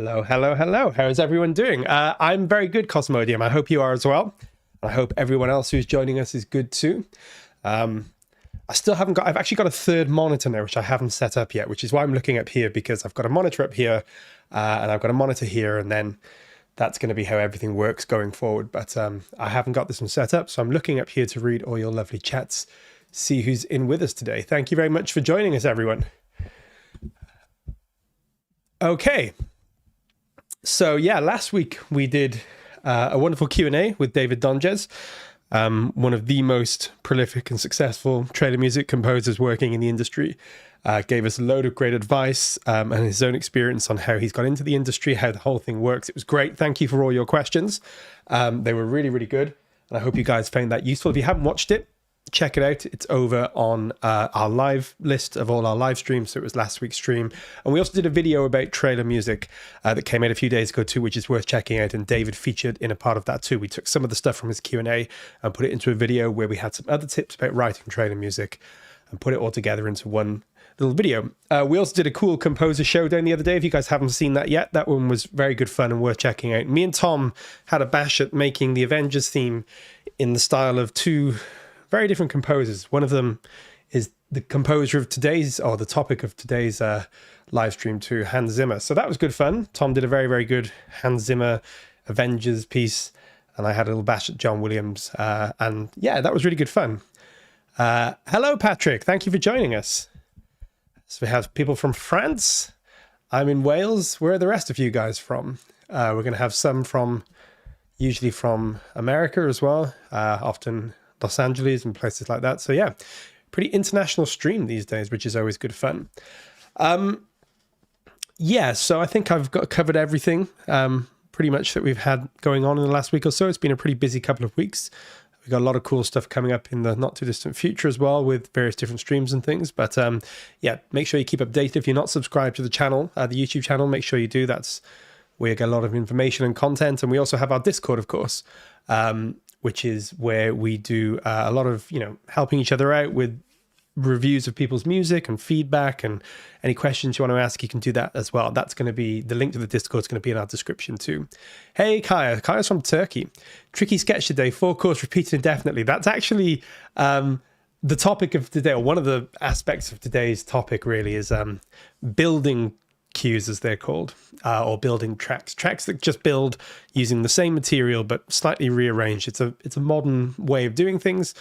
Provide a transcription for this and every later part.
Hello, hello, hello. How is everyone doing? I'm very good, Cosmodium. I hope you are as well. I hope everyone else who's joining us is good too. I've actually got a third monitor now, which I haven't set up yet, which is why I'm looking up here, because I've got a monitor up here and I've got a monitor here, and then that's going to be how everything works going forward. But I haven't got this one set up, so I'm looking up here to read all your lovely chats, see who's in with us today. Thank you very much for joining us, everyone. Okay. So yeah, last week we did a wonderful Q&A with David Donges, one of the most prolific and successful trailer music composers working in the industry. Gave us a load of great advice and his own experience on how he's got into the industry, how the whole thing works. It was great. Thank you for all your questions. They were really, really good. And I hope you guys found that useful. If you haven't watched it, check it out. It's over on our live list of all our live streams. So it was last week's stream. And we also did a video about trailer music that came out a few days ago too, which is worth checking out. And David featured in a part of that too. We took some of the stuff from his Q&A and put it into a video where we had some other tips about writing trailer music and put it all together into one little video. We also did a cool composer showdown the other day. If you guys haven't seen that yet, that one was very good fun and worth checking out. Me and Tom had a bash at making the Avengers theme in the style of two very different composers. One of them is the composer of today's, or the topic of today's live stream too, Hans Zimmer. So that was good fun. Tom did a very, very good Hans Zimmer Avengers piece, and I had a little bash at John Williams. And yeah, that was really good fun. Hello, Patrick. Thank you for joining us. So we have people from France. I'm in Wales. Where are the rest of you guys from? We're going to have some usually from America as well, often Los Angeles and places like that. So yeah, pretty international stream these days, which is always good fun. Yeah, so I think I've covered everything pretty much that we've had going on in the last week or so. It's been a pretty busy couple of weeks. We've got a lot of cool stuff coming up in the not too distant future as well, with various different streams and things. But yeah, make sure you keep updated. If you're not subscribed to the channel, the YouTube channel, make sure you do. That's where you get a lot of information and content. And we also have our Discord, of course, which is where we do a lot of, helping each other out with reviews of people's music and feedback, and any questions you want to ask, you can do that as well. That's going to be, the link to the Discord is going to be in our description too. Hey, Kaya. Kaya's from Turkey. Tricky sketch today, 4 chords repeated indefinitely. That's actually the topic of today, or one of the aspects of today's topic really is building cues, as they're called, or building tracks that just build using the same material but slightly rearranged. It's a modern way of doing things.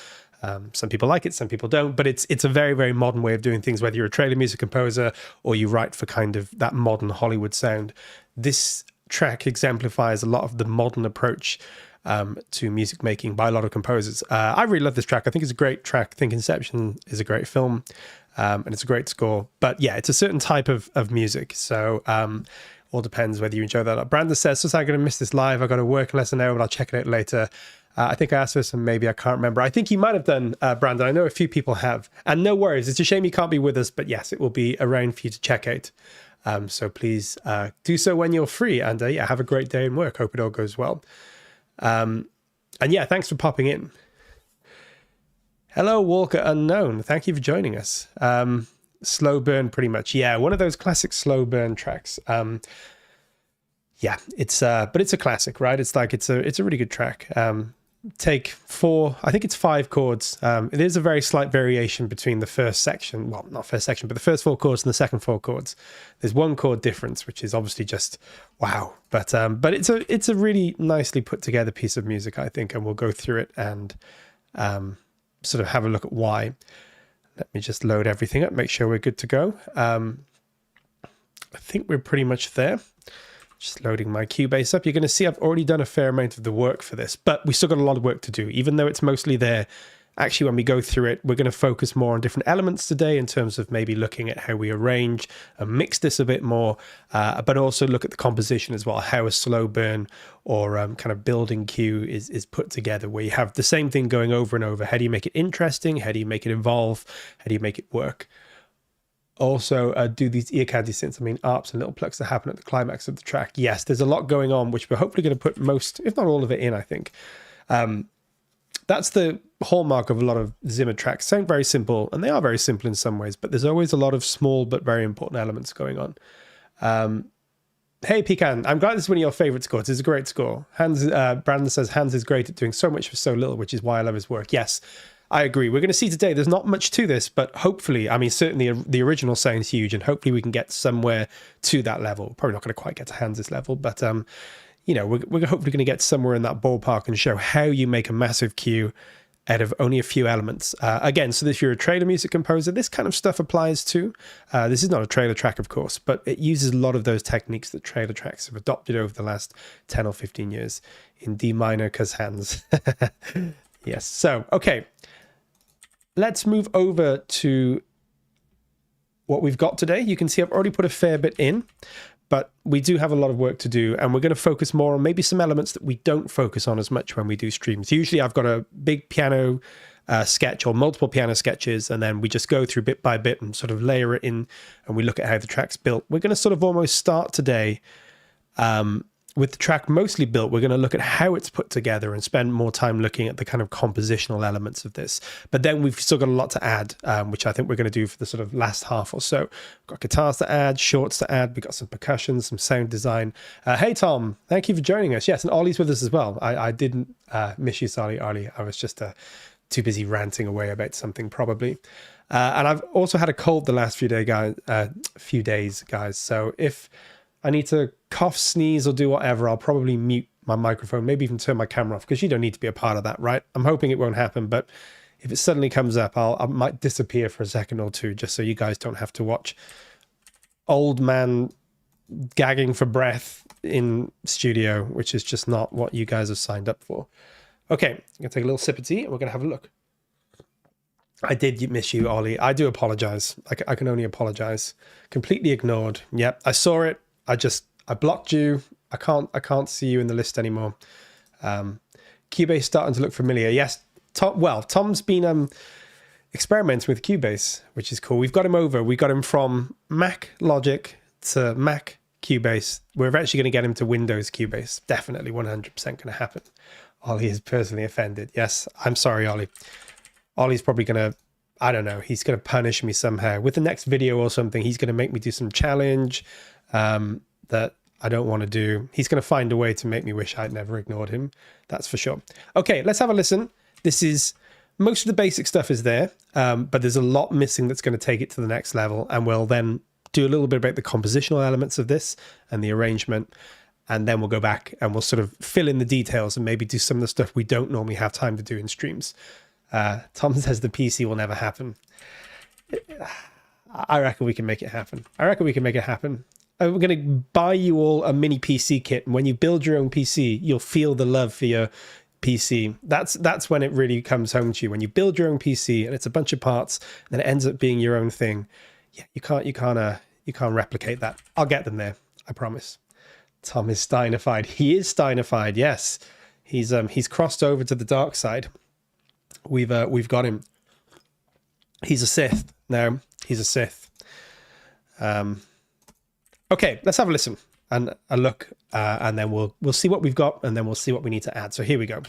Some people like it, some people don't, but it's a very, very modern way of doing things, whether you're a trailer music composer or you write for kind of that modern Hollywood sound. This track exemplifies a lot of the modern approach to music making by a lot of composers. I really love this track. I think it's a great track. I think Inception is a great film. And it's a great score. But yeah, it's a certain type of music. So all depends whether you enjoy that. Brandon says, so I'm going to miss this live. I've got to work unless I know, but I'll check it out later. I think I asked for some, maybe I can't remember. I think you might have done, Brandon. I know a few people have. And no worries. It's a shame you can't be with us. But yes, it will be around for you to check out. So please do so when you're free. And yeah, have a great day in work. Hope it all goes well. And yeah, thanks for popping in. Hello, Walker Unknown. Thank you for joining us. Slow burn, pretty much. Yeah, one of those classic slow burn tracks. Yeah, but it's a classic, right? It's a really good track. Take 4, I think it's 5 chords. It is a very slight variation between the first section, well, not first section, but the first 4 chords and the second 4 chords. There's 1 chord difference, which is obviously just wow. But it's a really nicely put together piece of music, I think, and we'll go through it and sort of have a look at why. Let me just load everything up, make sure we're good to go. I think we're pretty much there. Just loading my Cubase up. You're going to see I've already done a fair amount of the work for this, but we still got a lot of work to do, even though it's mostly there. Actually, when we go through it, we're going to focus more on different elements today in terms of maybe looking at how we arrange and mix this a bit more, but also look at the composition as well, how a slow burn or kind of building cue is put together, where you have the same thing going over and over. How do you make it interesting? How do you make it evolve? How do you make it work? Also, do these ear candy synths, ARPs and little plucks that happen at the climax of the track. Yes, there's a lot going on, which we're hopefully going to put most, if not all of it in, I think. That's the hallmark of a lot of Zimmer tracks. Sound very simple, and they are very simple in some ways, but there's always a lot of small but very important elements going on. Hey, Pecan, I'm glad this is one of your favorite scores. It's a great score. Brandon says Hans is great at doing so much for so little, which is why I love his work. Yes, I agree. We're going to see today, there's not much to this, but hopefully, I mean, certainly the original sounds huge, and hopefully we can get somewhere to that level. Probably not going to quite get to Hans's level, but, you know, we're hopefully going to get somewhere in that ballpark and show how you make a massive cue out of only a few elements. Again, so if you're a trailer music composer, this kind of stuff applies too. This is not a trailer track, of course, but it uses a lot of those techniques that trailer tracks have adopted over the last 10 or 15 years in D minor, because Hans. Yes, so, okay. Let's move over to what we've got today. You can see I've already put a fair bit in, but we do have a lot of work to do, and we're going to focus more on maybe some elements that we don't focus on as much when we do streams. Usually I've got a big piano sketch or multiple piano sketches, and then we just go through bit by bit and sort of layer it in, and we look at how the track's built. We're going to sort of almost start today with the track mostly built. We're going to look at how it's put together and spend more time looking at the kind of compositional elements of this. But then we've still got a lot to add, which I think we're going to do for the sort of last half or so. We've got guitars to add, shorts to add. We've got some percussion, some sound design. Hey, Tom, thank you for joining us. Yes, and Ollie's with us as well. I didn't miss you, sorry, Ollie. I was just too busy ranting away about something probably. And I've also had a cold the last few days, guys. So if I need to cough, sneeze, or do whatever, I'll probably mute my microphone, maybe even turn my camera off, because you don't need to be a part of that, right? I'm hoping it won't happen, but if it suddenly comes up, I might disappear for a second or two, just so you guys don't have to watch old man gagging for breath in studio, which is just not what you guys have signed up for. Okay, I'm going to take a little sip of tea, and we're going to have a look. I did miss you, Ollie. I do apologize. I can only apologize. Completely ignored. Yep, I saw it. I blocked you. I can't see you in the list anymore. Cubase starting to look familiar. Yes, Tom's been experimenting with Cubase, which is cool. We've got him over. We got him from Mac Logic to Mac Cubase. We're actually going to get him to Windows Cubase. Definitely 100% going to happen. Ollie is personally offended. Yes, I'm sorry, Ollie. Ollie's probably going to, I don't know, he's going to punish me somehow. With the next video or something, he's going to make me do some challenge that I don't want to do. He's going to find a way to make me wish I'd never ignored him. That's for sure. Okay, let's have a listen. This is, most of the basic stuff is there, but there's a lot missing that's going to take it to the next level. And we'll then do a little bit about the compositional elements of this and the arrangement. And then we'll go back and we'll sort of fill in the details and maybe do some of the stuff we don't normally have time to do in streams. Tom says the PC will never happen. I reckon we can make it happen. I'm going to buy you all a mini PC kit, and when you build your own PC, you'll feel the love for your PC. That's when it really comes home to you. When you build your own PC and it's a bunch of parts, and then it ends up being your own thing. Yeah, you can't replicate that. I'll get them there, I promise. Tom is Steinified. He is Steinified. Yes, he's crossed over to the dark side. We've got him. He's a Sith now. He's a Sith. Okay, let's have a listen and a look, and then we'll see what we've got, and then we'll see what we need to add. So here we go.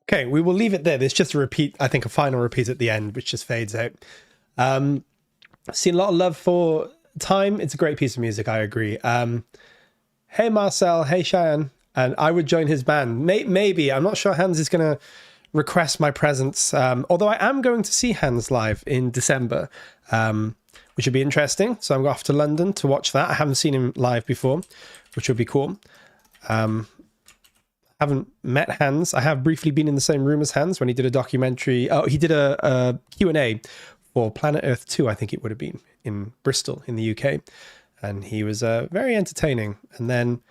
Okay, we will leave it there. There's just a repeat, I think a final repeat at the end, which just fades out. Seen a lot of love for Time. It's a great piece of music, I agree. Hey Marcel, hey Cheyenne, and I would join his band. Maybe, I'm not sure Hans is going to request my presence, although I am going to see Hans live in December, which would be interesting. So I'm off to London to watch that. I haven't seen him live before, which would be cool. Haven't met Hans. I have briefly been in the same room as Hans when he did a documentary. Oh, he did a Q&A for Planet Earth 2, I think it would have been, in Bristol in the UK. And he was very entertaining. And then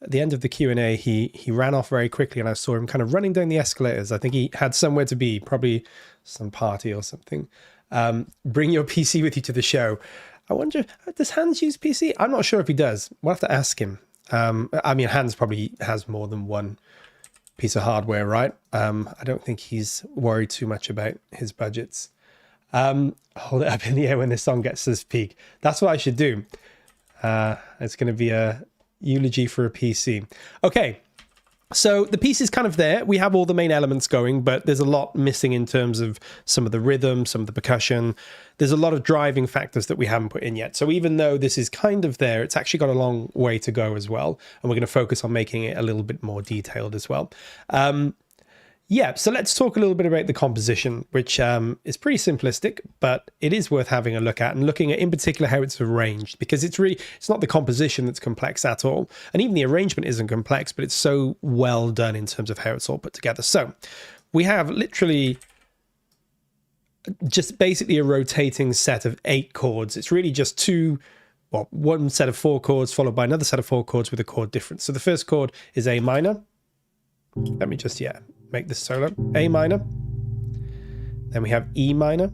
at the end of the Q&A, he ran off very quickly and I saw him kind of running down the escalators. I think he had somewhere to be, probably some party or something. Bring your PC with you to the show. I wonder, does Hans use PC? I'm not sure if he does. We'll have to ask him. I mean, Hans probably has more than one piece of hardware, right? I don't think he's worried too much about his budgets. Hold it up in the air when this song gets to this peak. That's what I should do. It's going to be a eulogy for a PC. Okay, so the piece is kind of there. We have all the main elements going, but there's a lot missing in terms of some of the rhythm, some of the percussion. There's a lot of driving factors that we haven't put in yet. So even though this is kind of there, it's actually got a long way to go as well. And we're going to focus on making it a little bit more detailed as well. Yeah, so let's talk a little bit about the composition, which is pretty simplistic, but it is worth having a look at and looking at in particular how it's arranged, because it's not the composition that's complex at all. And even the arrangement isn't complex, but it's so well done in terms of how it's all put together. So we have literally just basically a rotating set of 8 chords. It's really just one set of 4 chords followed by another set of 4 chords with a chord difference. So the first chord is A minor. Let me just, make this solo. A minor. Then we have E minor.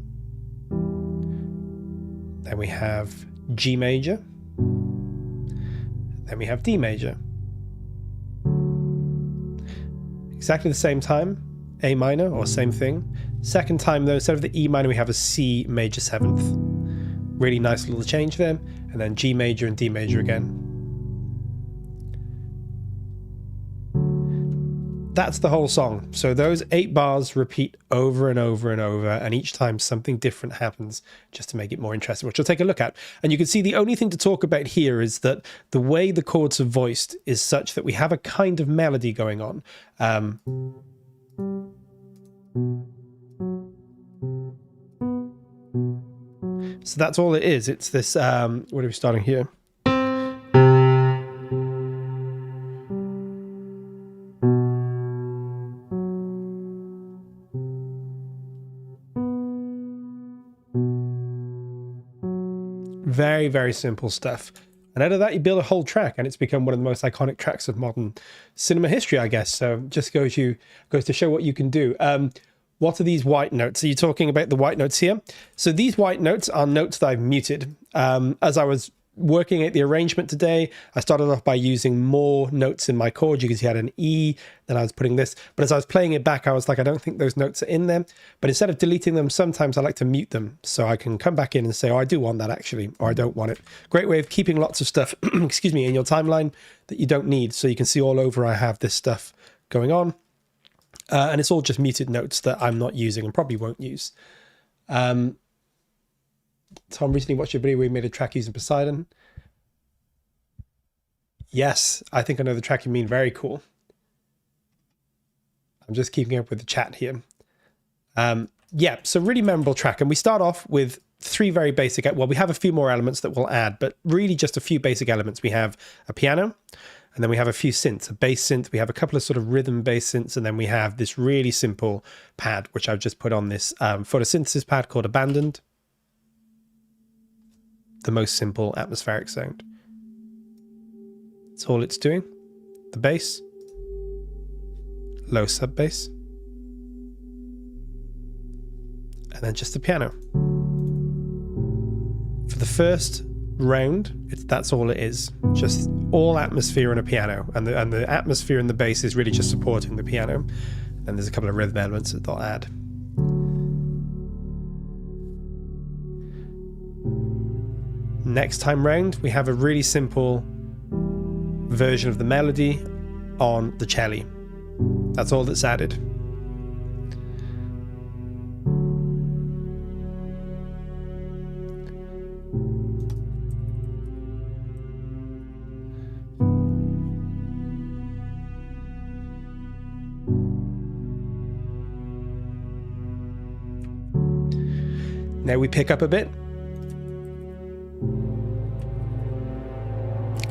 Then we have G major. Then we have D major. Exactly the same time, A minor, or same thing. Second time though, instead of the E minor, we have a C major 7th. Really nice little change there. And then G major and D major again. That's the whole song. So those 8 bars repeat over and over and over, and each time something different happens just to make it more interesting, which we'll take a look at. And you can see the only thing to talk about here is that the way the chords are voiced is such that we have a kind of melody going on. So that's all it is. It's this, what are we starting here? Very, very simple stuff. And out of that, you build a whole track, and it's become one of the most iconic tracks of modern cinema history, I guess. So just goes to show what you can do. What are these white notes? Are you talking about the white notes here? So these white notes are notes that I've muted. As I was working at the arrangement today, I started off by using more notes in my chord. You can see I had an E, then I was putting this. But as I was playing it back, I was like, I don't think those notes are in there. But instead of deleting them, sometimes I like to mute them. So I can come back in and say, oh, I do want that actually, or I don't want it. Great way of keeping lots of stuff, excuse me, in your timeline that you don't need. So you can see all over I have this stuff going on. And it's all just muted notes that I'm not using and probably won't use. Tom recently watched a video where he made a track using Poseidon. Yes, I think I know the track you mean. Very cool. I'm just keeping up with the chat here. Yeah, so really memorable track. And we start off with three very basic, well, we have a few more elements that we'll add, but really just a few basic elements. We have a piano, and then we have a few synths, a bass synth. We have a couple of sort of rhythm bass synths, and then we have this really simple pad, which I've just put on this photosynthesis pad called Abandoned. The most simple atmospheric sound. That's all it's doing. The bass, low sub bass, and then just the piano. For the first round, that's all it is. Just all atmosphere and a piano, and the atmosphere and the bass is really just supporting the piano. And there's a couple of rhythm elements that they'll add. Next time round, we have a really simple version of the melody on the cello. That's all that's added. Now we pick up a bit.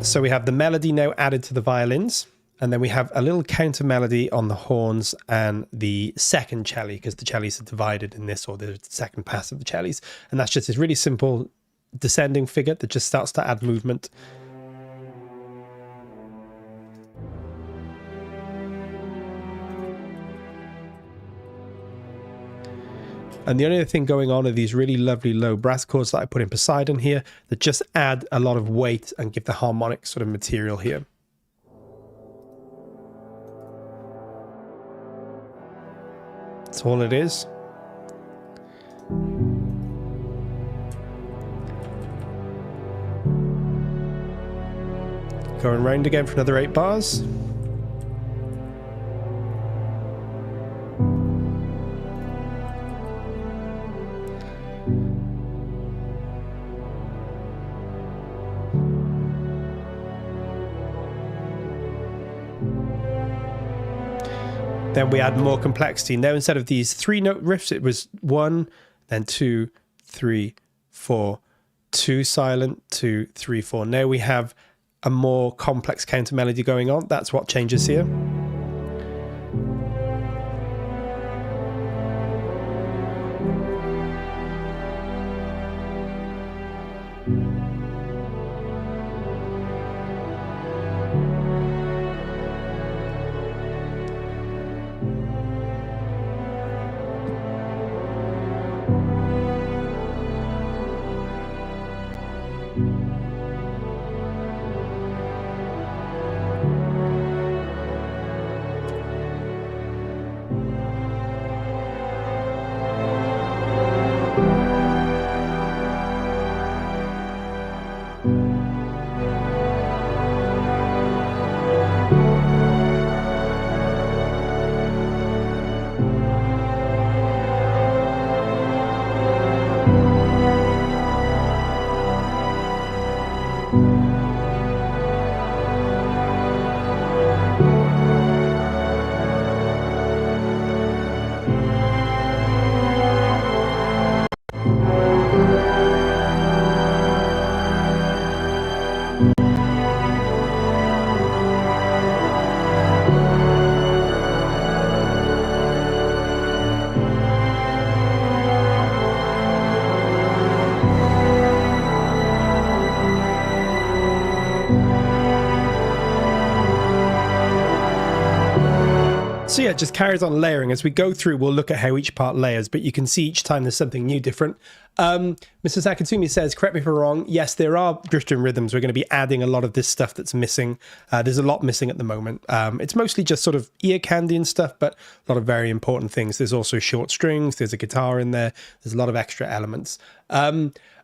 So we have the melody now added to the violins, and then we have a little counter melody on the horns and the second cello, because the cellos are divided in this, or the second pass of the cellos. And that's just this really simple descending figure that just starts to add movement. And the only other thing going on are these really lovely low brass chords that I put in Poseidon here that just add a lot of weight and give the harmonic sort of material here. That's all it is. Going round again for another 8 bars. Then we add more complexity. Now instead of these 3-note riffs, it was 1, then 2, 3, 4, 2 silent, 2, 3, 4. Now we have a more complex counter melody going on. That's what changes here. So yeah, it just carries on layering. As we go through, we'll look at how each part layers, but you can see each time there's something new, different. Mr. Sakatsumi says, correct me if I'm wrong, yes, there are drifting rhythms. We're going to be adding a lot of this stuff that's missing. There's a lot missing at the moment. It's mostly just sort of ear candy and stuff, but a lot of very important things. There's also short strings, there's a guitar in there, there's a lot of extra elements.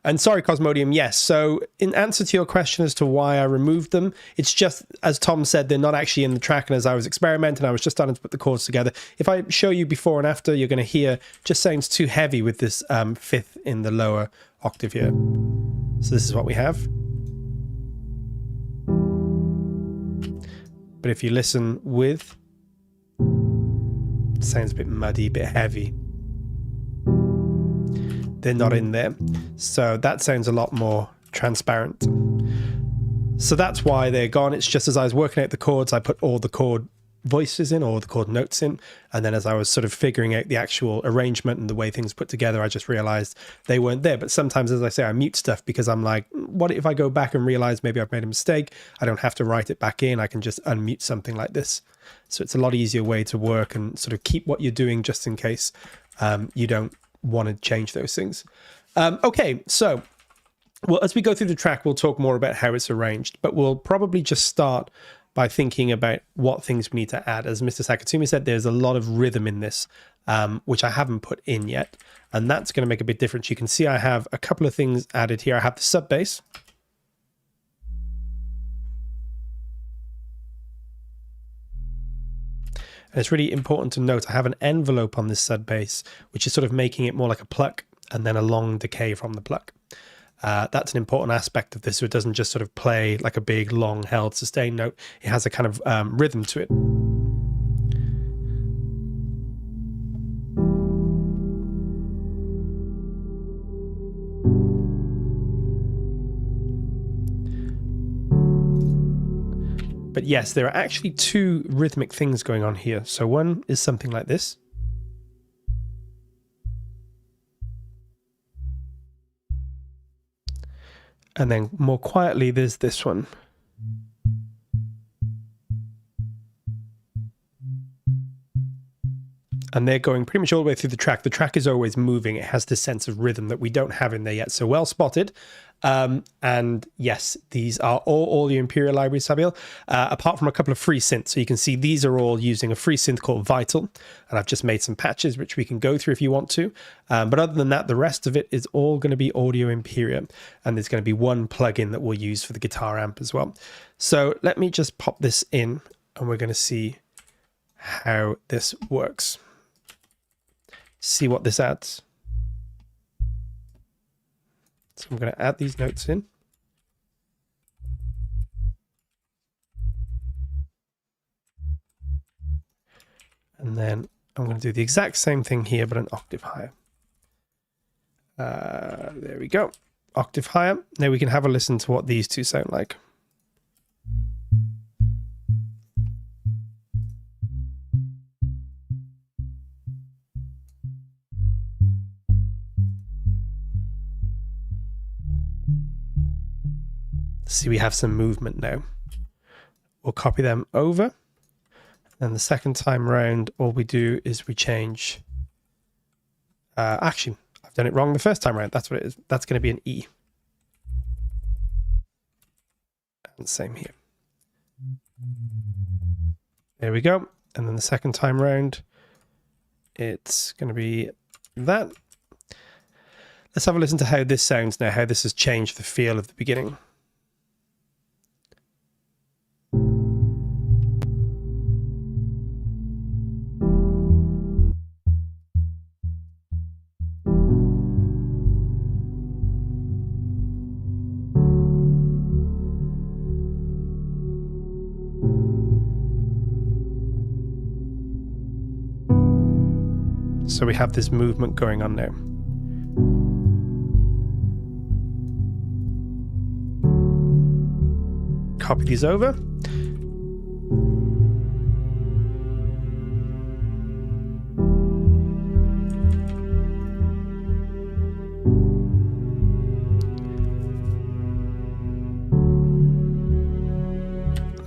And sorry, Cosmodium, yes. So in answer to your question as to why I removed them, it's just, as Tom said, they're not actually in the track. And as I was experimenting, I was just starting to put the chords together. If I show you before and after, you're going to hear just sounds too heavy with this fifth in the lower octave here. So this is what we have. But if you listen with, it sounds a bit muddy, a bit heavy. They're not in there. So that sounds a lot more transparent. So that's why they're gone. It's just as I was working out the chords, I put all the chord voices in, all the chord notes in. And then as I was sort of figuring out the actual arrangement and the way things put together, I just realized they weren't there. But sometimes, as I say, I mute stuff because I'm like, what if I go back and realize maybe I've made a mistake? I don't have to write it back in. I can just unmute something like this. So it's a lot easier way to work and sort of keep what you're doing just in case you don't want to change those things. Okay, so well, as we go through the track, we'll talk more about how it's arranged, but we'll probably just start by thinking about what things we need to add. As Mr. Sakatsumi said, there's a lot of rhythm in this, which I haven't put in yet, and that's going to make a big difference. You can see I have a couple of things added here. I have the sub bass. And it's really important to note I have an envelope on this sub bass, which is sort of making it more like a pluck and then a long decay from the pluck. That's an important aspect of this, so it doesn't just sort of play like a big long held sustained note. It has a kind of rhythm to it. But yes, there are actually two rhythmic things going on here. So one is something like this. And then more quietly, there's this one. And they're going pretty much all the way through the track. The track is always moving. It has this sense of rhythm that we don't have in there yet. So well spotted. And yes, these are all your Imperial library, Sabiel, apart from a couple of free synths. So you can see these are all using a free synth called Vital. And I've just made some patches, which we can go through if you want to. But other than that, the rest of it is all going to be Audio Imperial. And there's going to be one plugin that we'll use for the guitar amp as well. So let me just pop this in and we're going to see how this works. See what this adds. So I'm going to add these notes in. And then I'm going to do the exact same thing here, but an octave higher. There we go. Octave higher. Now we can have a listen to what these two sound like. See, we have some movement now. We'll copy them over. And the second time round, all we do is we change. Actually, I've done it wrong the first time round. That's what it is. That's going to be an E. And same here. There we go. And then the second time round, it's going to be that. Let's have a listen to how this sounds now, how this has changed the feel of the beginning. So we have this movement going on now. Copy these over.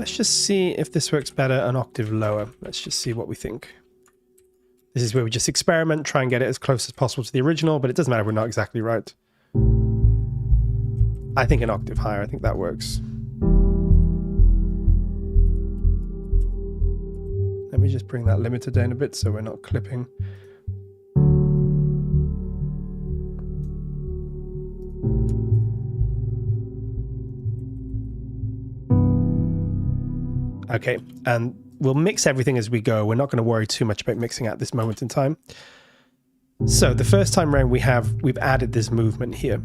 let's just see if this works better an octave lower. Let's just see what we think. This is where we just experiment, try and get it as close as possible to the original, but it doesn't matter if we're not exactly right. I think an octave higher, I think that works. Let me just bring that limiter down a bit so we're not clipping. Okay, and we'll mix everything as we go. We're not going to worry too much about mixing at this moment in time. So the first time round we've added this movement here.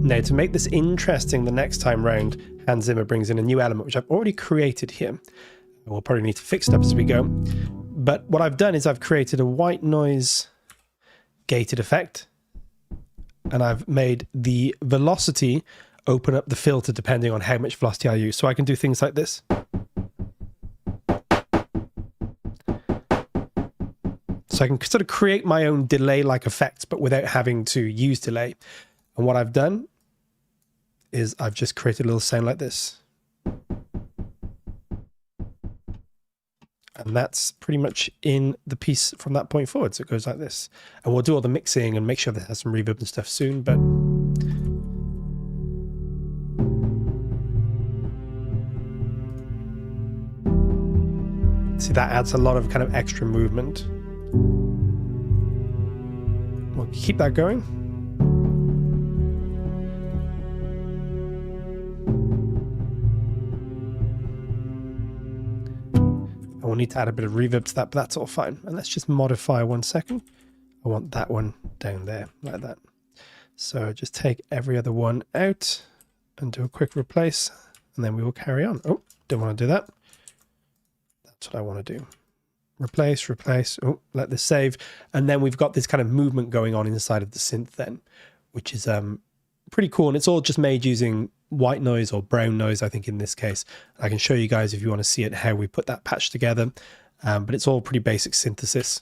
Now, to make this interesting the next time round, Hans Zimmer brings in a new element, which I've already created here. We'll probably need to fix it up as we go. But what I've done is I've created a white noise gated effect, and I've made the velocity open up the filter depending on how much velocity I use. So I can do things like this. So I can sort of create my own delay-like effects, but without having to use delay. And what I've done is I've just created a little sound like this. And that's pretty much in the piece from that point forward. So it goes like this. And we'll do all the mixing and make sure that it has some reverb and stuff soon, but see, that adds a lot of kind of extra movement. We'll keep that going. We'll need to add a bit of reverb to that, but that's all fine. And let's just modify 1 second. I want that one down there, like that. So just take every other one out and do a quick replace, and then we will carry on. Oh, don't want to do that. That's what I want to do. Replace, replace. Oh, let this save. And then we've got this kind of movement going on inside of the synth then, which is pretty cool. And it's all just made using white noise or brown noise, I think in this case. I can show you guys if you want to see it, how we put that patch together. But it's all pretty basic synthesis.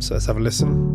So let's have a listen.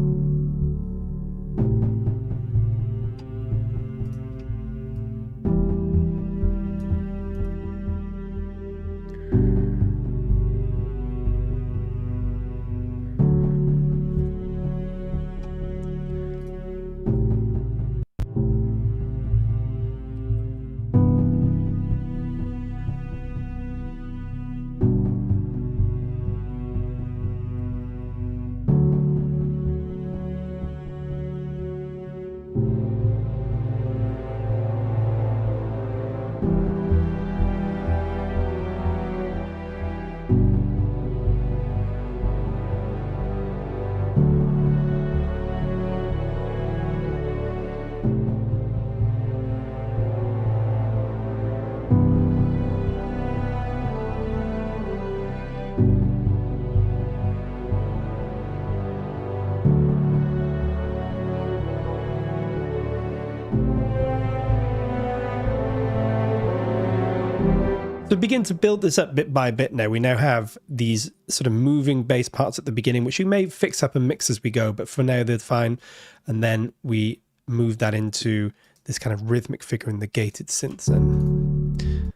So begin to build this up bit by bit now. We now have these sort of moving bass parts at the beginning, which we may fix up and mix as we go, but for now they're fine. And then we move that into this kind of rhythmic figure in the gated synths. And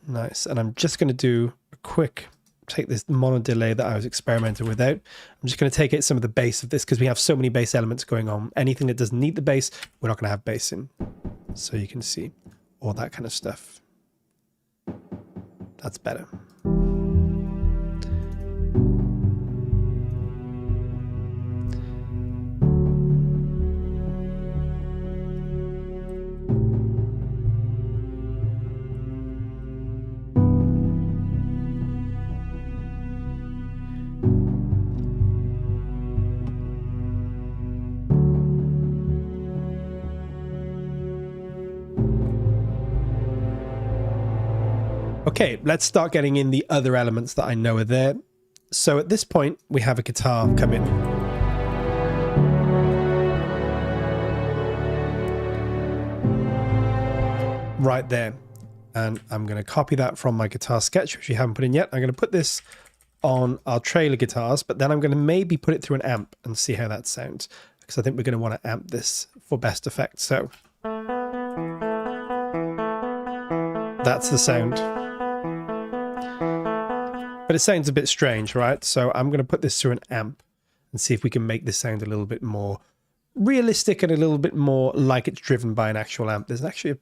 nice. And I'm just going to do a quick, take this mono delay that I was experimenting without. I'm just going to take out some of the bass of this because we have so many bass elements going on. Anything that doesn't need the bass, we're not going to have bass in. So you can see all that kind of stuff. That's better. Okay, let's start getting in the other elements that I know are there. So at this point, we have a guitar come in. Right there. And I'm going to copy that from my guitar sketch, which we haven't put in yet. I'm going to put this on our trailer guitars, but then I'm going to maybe put it through an amp and see how that sounds, because I think we're going to want to amp this for best effect. So that's the sound. But it sounds a bit strange, right? So I'm going to put this through an amp and see if we can make this sound a little bit more realistic and a little bit more like it's driven by an actual amp. There's actually a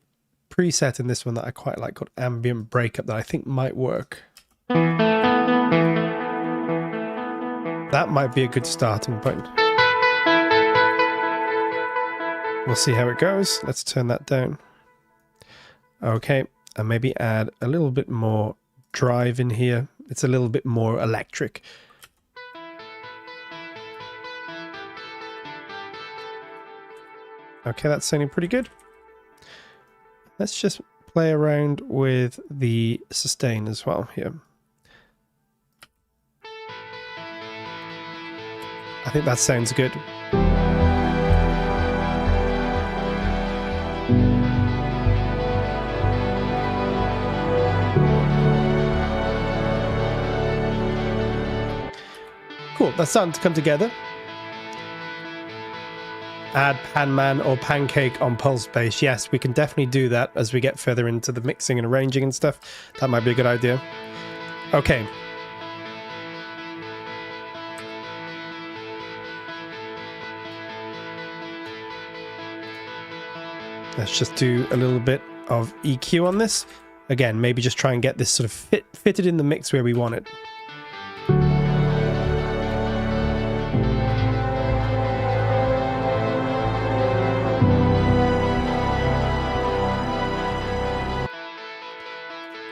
preset in this one that I quite like called Ambient Breakup that I think might work. That might be a good starting point. We'll see how it goes. Let's turn that down. Okay, and maybe add a little bit more drive in here. It's a little bit more electric. Okay, that's sounding pretty good. Let's just play around with the sustain as well here. I think that sounds good. Cool, that's starting to come together. Add Panman or Pancake on pulse bass. Yes, we can definitely do that as we get further into the mixing and arranging and stuff. That might be a good idea. Okay. Let's just do a little bit of EQ on this. Again, maybe just try and get this sort of fitted in the mix where we want it.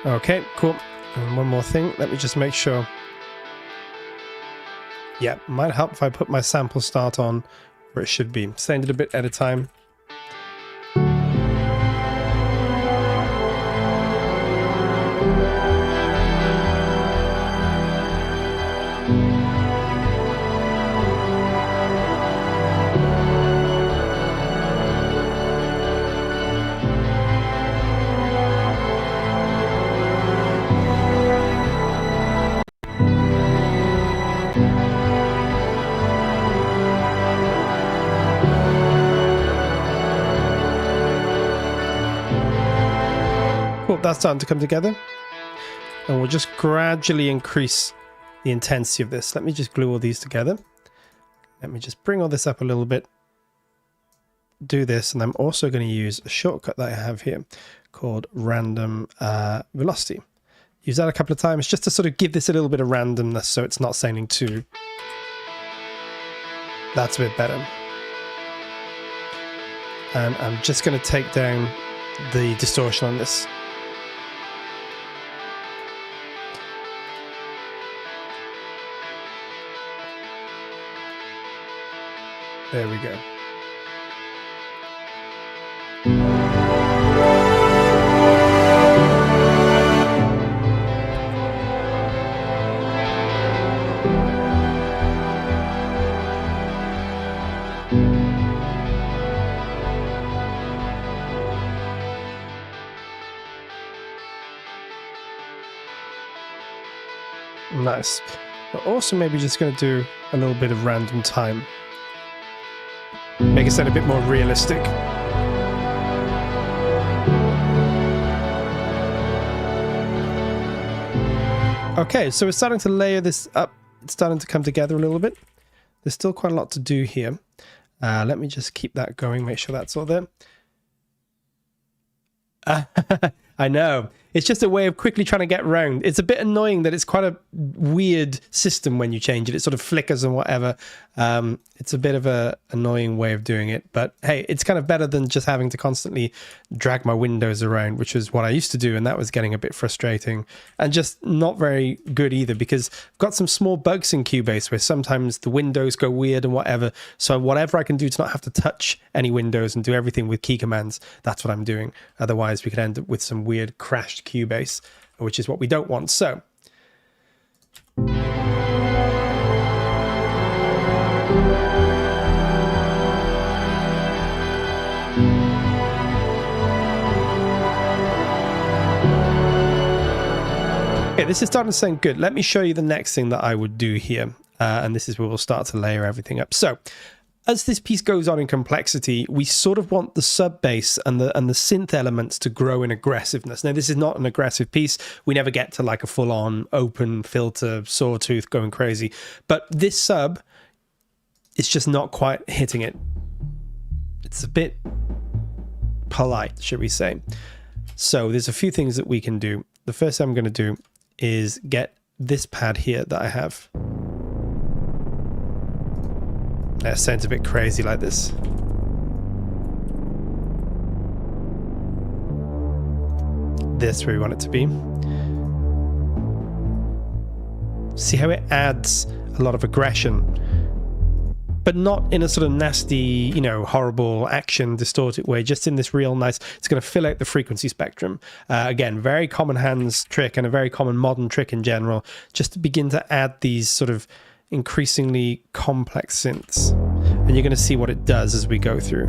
Okay, cool. And one more thing. Let me just make sure. Yeah, might help if I put my sample start on where it should be. Send it a bit at a time. Cool, that's starting to come together. And we'll just gradually increase the intensity of this. Let me just glue all these together. Let me just bring all this up a little bit. Do this, and I'm also going to use a shortcut that I have here called Random Velocity. Use that a couple of times just to sort of give this a little bit of randomness so it's not sounding too... That's a bit better. And I'm just going to take down the distortion on this. There we go. Nice. But also maybe just going to do a little bit of random time. Make it sound a bit more realistic. Okay, so we're starting to layer this up. It's starting to come together a little bit. There's still quite a lot to do here. Let me just keep that going, make sure that's all there. I know. It's just a way of quickly trying to get around. It's a bit annoying that it's quite a weird system when you change it. It sort of flickers and whatever. It's a bit of a annoying way of doing it. But hey, it's kind of better than just having to constantly drag my windows around, which is what I used to do. And that was getting a bit frustrating and just not very good either, because I've got some small bugs in Cubase where sometimes the windows go weird and whatever. So whatever I can do to not have to touch any windows and do everything with key commands, that's what I'm doing. Otherwise, we could end up with some weird crashed Cubase. which is what we don't want. So okay, this is starting to sound good. Let me show you the next thing that I would do here. And this is where we'll start to layer everything up. So as this piece goes on in complexity, we sort of want the sub bass and the synth elements to grow in aggressiveness. Now, this is not an aggressive piece. We never get to like a full-on open filter sawtooth going crazy. But this sub is just not quite hitting it. It's a bit polite, should we say. So there's a few things that we can do. The first thing I'm going to do is get this pad here that I have. That sounds a bit crazy like this. This where we want it to be. See how it adds a lot of aggression, but not in a sort of nasty, you know, horrible action distorted way, just in this real nice, it's going to fill out the frequency spectrum. Again, very common Hans trick and a very common modern trick in general, just to begin to add these sort of increasingly complex synths. And you're going to see what it does as we go through.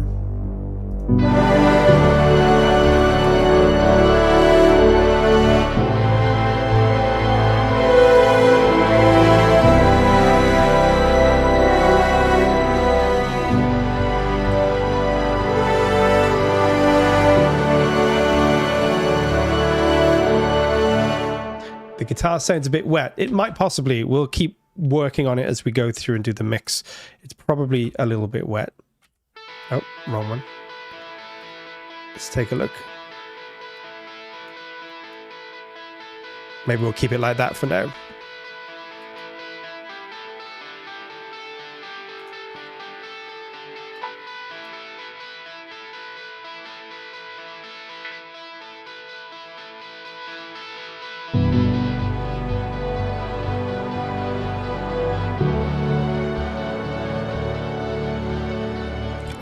The guitar sounds a bit wet. It might possibly, we'll keep working on it as we go through and do the mix. It's probably a little bit wet. Oh, wrong one. Let's take a look. Maybe we'll keep it like that for now.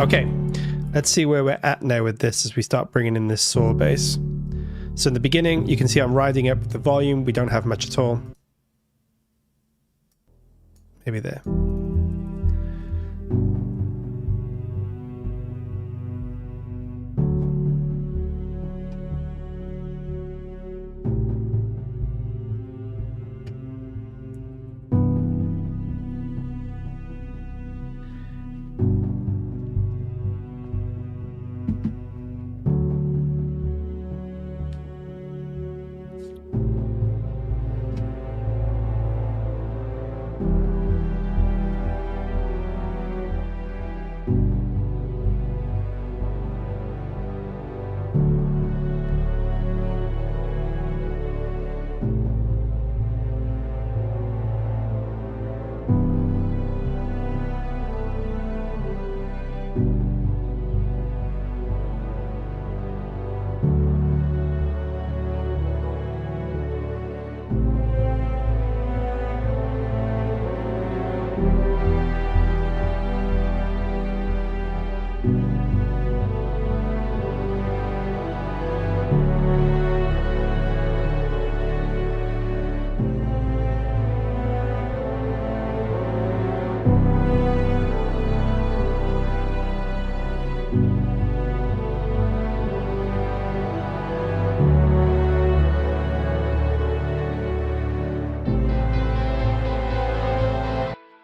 Okay, let's see where we're at now with this as we start bringing in this saw bass. So in the beginning, you can see I'm riding up the volume. We don't have much at all. Maybe there.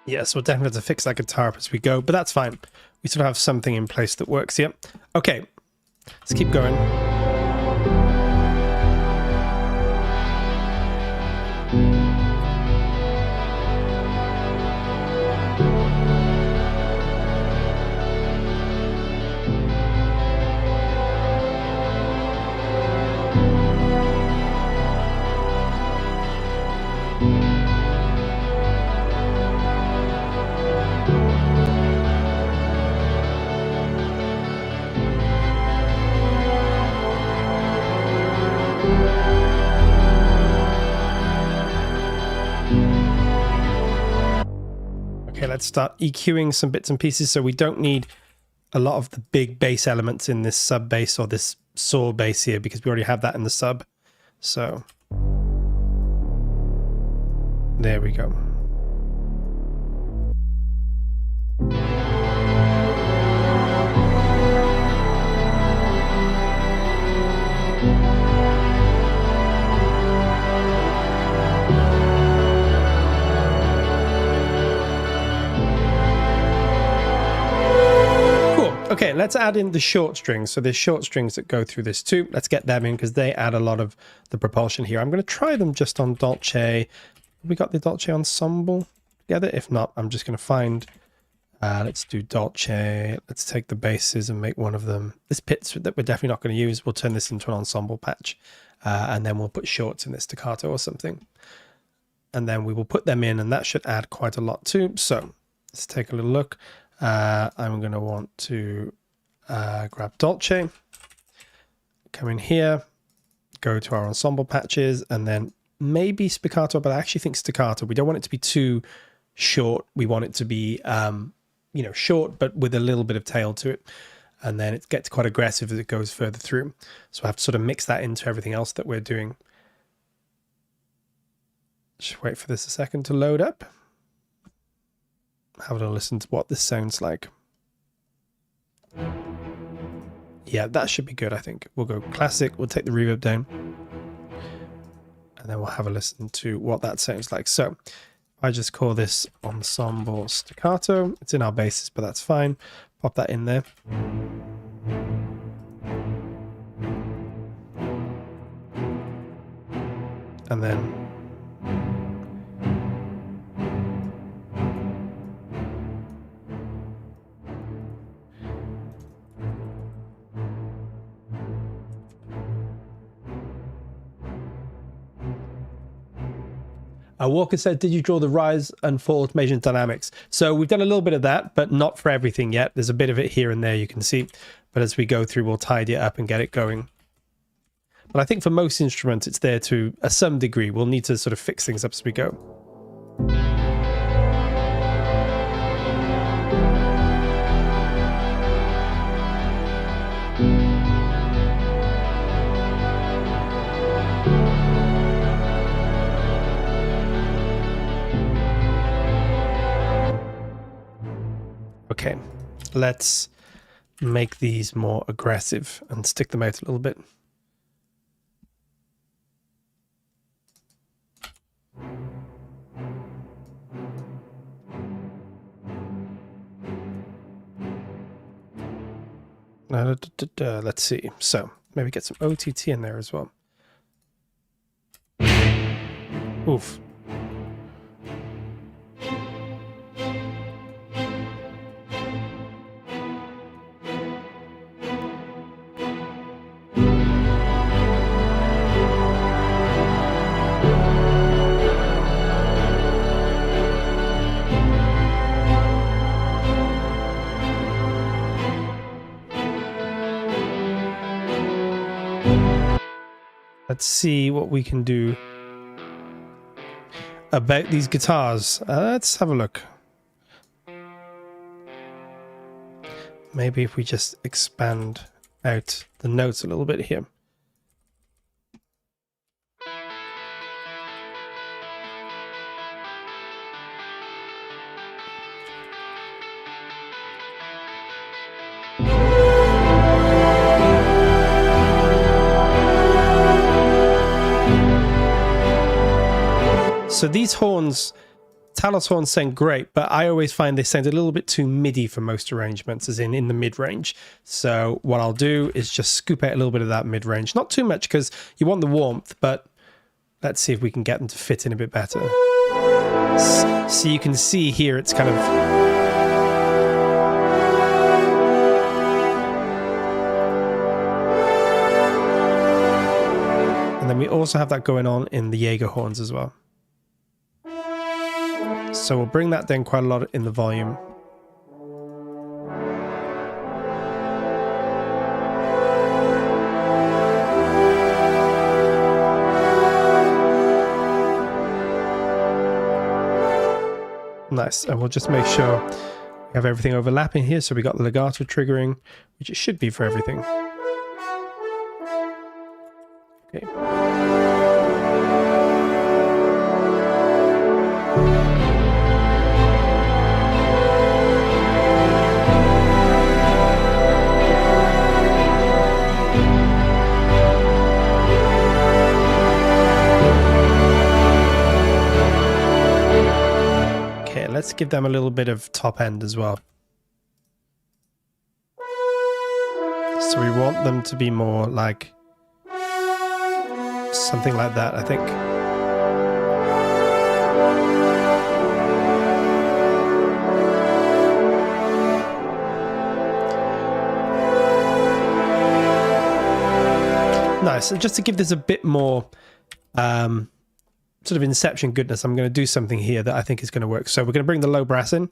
Yes, we'll definitely have to fix that guitar up as we go, but that's fine. We sort of have something in place that works here. Okay, let's keep going. Let's start EQing some bits and pieces so we don't need a lot of the big bass elements in this sub bass or this saw bass here because we already have that in the sub. So There we go. Okay, let's add in the short strings. So there's short strings that go through this too. Let's get them in because they add a lot of the propulsion here. I'm going to try them just on Dolce. We got the Dolce ensemble together. If not, I'm just going to find, let's do Dolce. Let's take the basses and make one of them. This pits that we're definitely not going to use, we'll turn this into an ensemble patch. And then we'll put shorts in this staccato or something. And then we will put them in and that should add quite a lot too. So let's take a little look. I'm going to want to grab Dolce, come in here, go to our ensemble patches, and then maybe spiccato, but I actually think staccato. We don't want it to be too short. We want it to be, you know, short, but with a little bit of tail to it. And then it gets quite aggressive as it goes further through. So I have to sort of mix that into everything else that we're doing. Just wait for this a second to load up. Have a listen to what this sounds like. Yeah, that should be good, I think. We'll go classic, we'll take the reverb down. And then we'll have a listen to what that sounds like. So I just call this ensemble staccato. It's in our basses, but that's fine. Pop that in there. And then Walker said, did you draw the rise and fall automation dynamics? So we've done a little bit of that, but not for everything yet. There's a bit of it here and there you can see. But as we go through, we'll tidy it up and get it going. But I think for most instruments, it's there to some degree. We'll need to sort of fix things up as we go. Okay, let's make these more aggressive and stick them out a little bit. Let's see. So maybe get some OTT in there as well. Oof. Let's see what we can do about these guitars. Let's have a look. Maybe if we just expand out the notes a little bit here. So these horns, Talos horns sound great, but I always find they sound a little bit too MIDI for most arrangements, as in the mid-range. So what I'll do is just scoop out a little bit of that mid-range. Not too much, because you want the warmth, but let's see if we can get them to fit in a bit better. So you can see here it's kind of... And then we also have that going on in the Jaeger horns as well. So we'll bring that down quite a lot in the volume. Nice, and we'll just make sure we have everything overlapping here. So we got the legato triggering, which it should be for everything. Okay. let's give them a little bit of top end as well. So we want them to be more like something like that, I think. Nice. And just to give this a bit more sort of Inception goodness, I'm going to do something here that I think is going to work. So we're going to bring the low brass in.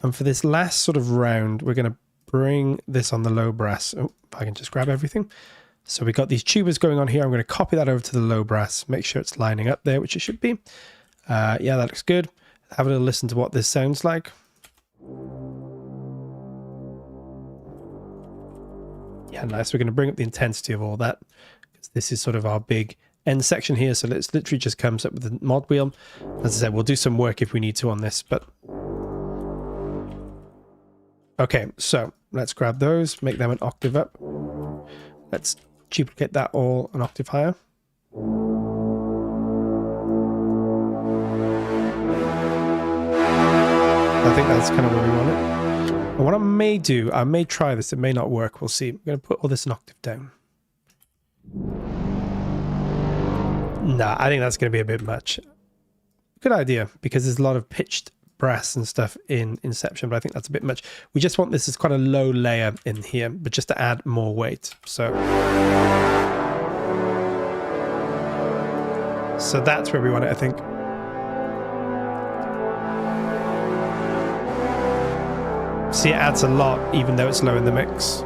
And for this last sort of round, we're going to bring this on the low brass. Oh, if I can just grab everything. So we've got these tubas going on here. I'm going to copy that over to the low brass. Make sure it's lining up there, which it should be. Yeah, that looks good. Have a little listen to what this sounds like. Yeah, nice. We're going to bring up the intensity of all that. This is sort of our big end section here, so let's literally just comes up with the mod wheel. As I said, we'll do some work if we need to on this, but okay, so let's grab those, make them an octave up. Let's duplicate that all an octave higher. I think that's kind of where we want it. And what I may do, I may try this, it may not work, we'll see. I'm going to put all this an octave down. Nah, I think that's going to be a bit much. Good idea, because there's a lot of pitched brass and stuff in Inception, but I think that's a bit much. We just want this as quite a low layer in here, but just to add more weight. So that's where we want it, I think. See, it adds a lot, even though it's low in the mix.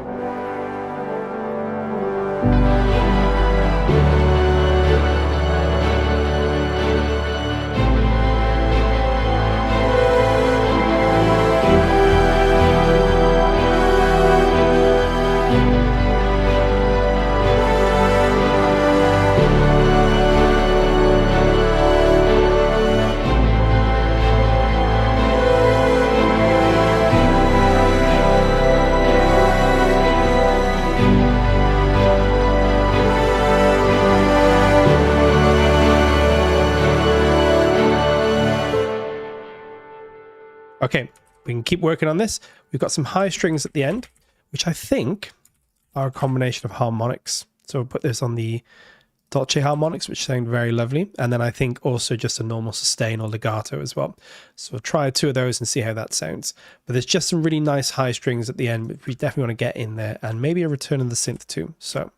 Okay, we can keep working on this. We've got some high strings at the end, which I think are a combination of harmonics. So we'll put this on the Dolce harmonics, which sound very lovely. And then I think also just a normal sustain or legato as well. So we'll try 2 of those and see how that sounds. But there's just some really nice high strings at the end, which we definitely want to get in there. And maybe a return of the synth too. So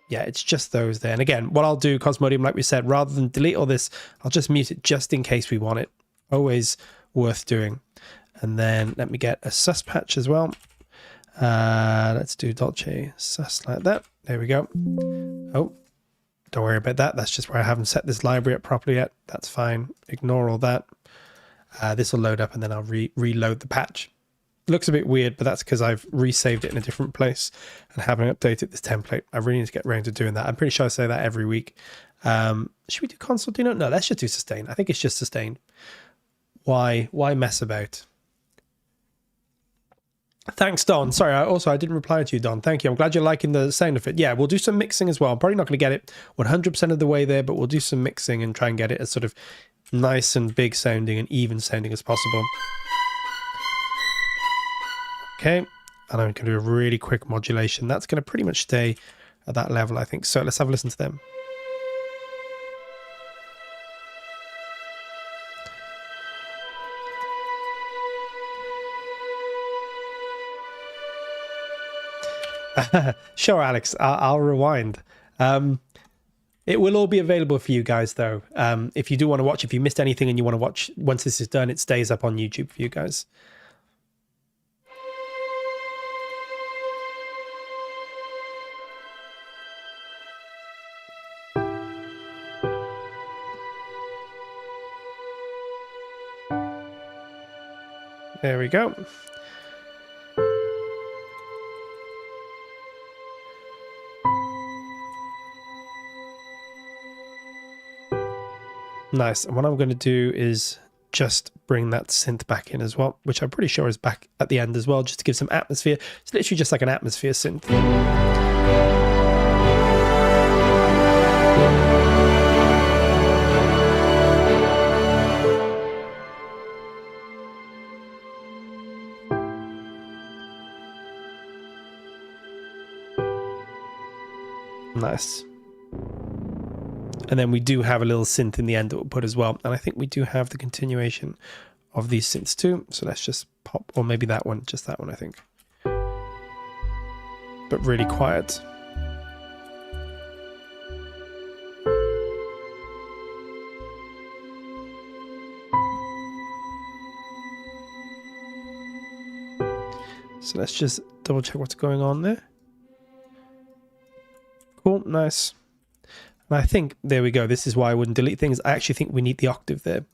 yeah, it's just those there. And again, what I'll do, Cosmodium, like we said, rather than delete all this, I'll just mute it just in case we want it. Always worth doing. And then let me get a sus patch as well. Let's do Dolce sus like that. There we go. Oh, don't worry about that. That's just where I haven't set this library up properly yet. That's fine. Ignore all that. This will load up and then I'll reload the patch. It looks a bit weird, but that's because I've resaved it in a different place and haven't updated this template. I really need to get around to doing that. I'm pretty sure I say that every week. Should we do concertino? No, let's just do sustain. I think it's just sustain. Why mess about? Thanks, Don. Sorry, I didn't reply to you, Don. Thank you. I'm glad you're liking the sound of it. Yeah, we'll do some mixing as well. I'm probably not going to get it 100% of the way there, but we'll do some mixing and try and get it as sort of nice and big sounding and even sounding as possible. Okay, and I'm going to do a really quick modulation. That's going to pretty much stay at that level, I think. So let's have a listen to them. Sure, Alex, I'll rewind. It will all be available for you guys, though. If you do want to watch, if you missed anything and you want to watch, once this is done, it stays up on YouTube for you guys. There we go. Nice. And what I'm going to do is just bring that synth back in as well, which I'm pretty sure is back at the end as well, just to give some atmosphere. It's literally just like an atmosphere synth. Nice. And then we do have a little synth in the end that we'll put as well. And I think we do have the continuation of these synths too. So let's just pop, or maybe that one, just that one, I think. But really quiet. So let's just double check what's going on there. Cool, nice. And I think, there we go. This is why I wouldn't delete things. I actually think we need the octave there.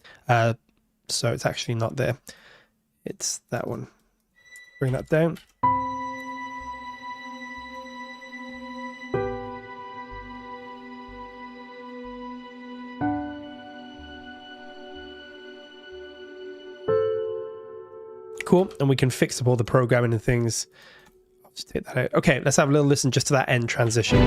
So it's actually not there. It's that one. Bring that down. Cool, and we can fix up all the programming and things. I'll just take that out. Okay, let's have a little listen just to that end transition.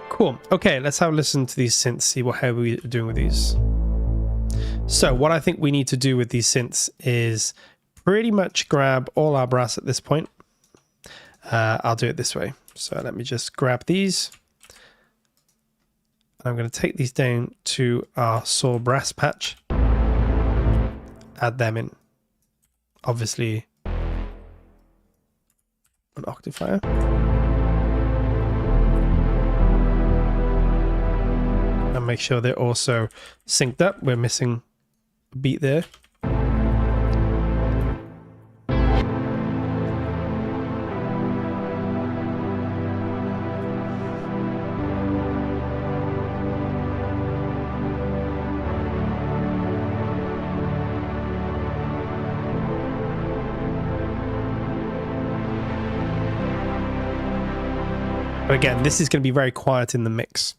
Cool. Okay, let's have a listen to these synths, see how we're doing with these. So what I think we need to do with these synths is pretty much grab all our brass at this point. I'll do it this way. So let me just grab these. I'm going to take these down to our saw brass patch. Add them in. Obviously, an octifier. And make sure they're also synced up. We're missing a beat there. But again, this is going to be very quiet in the mix.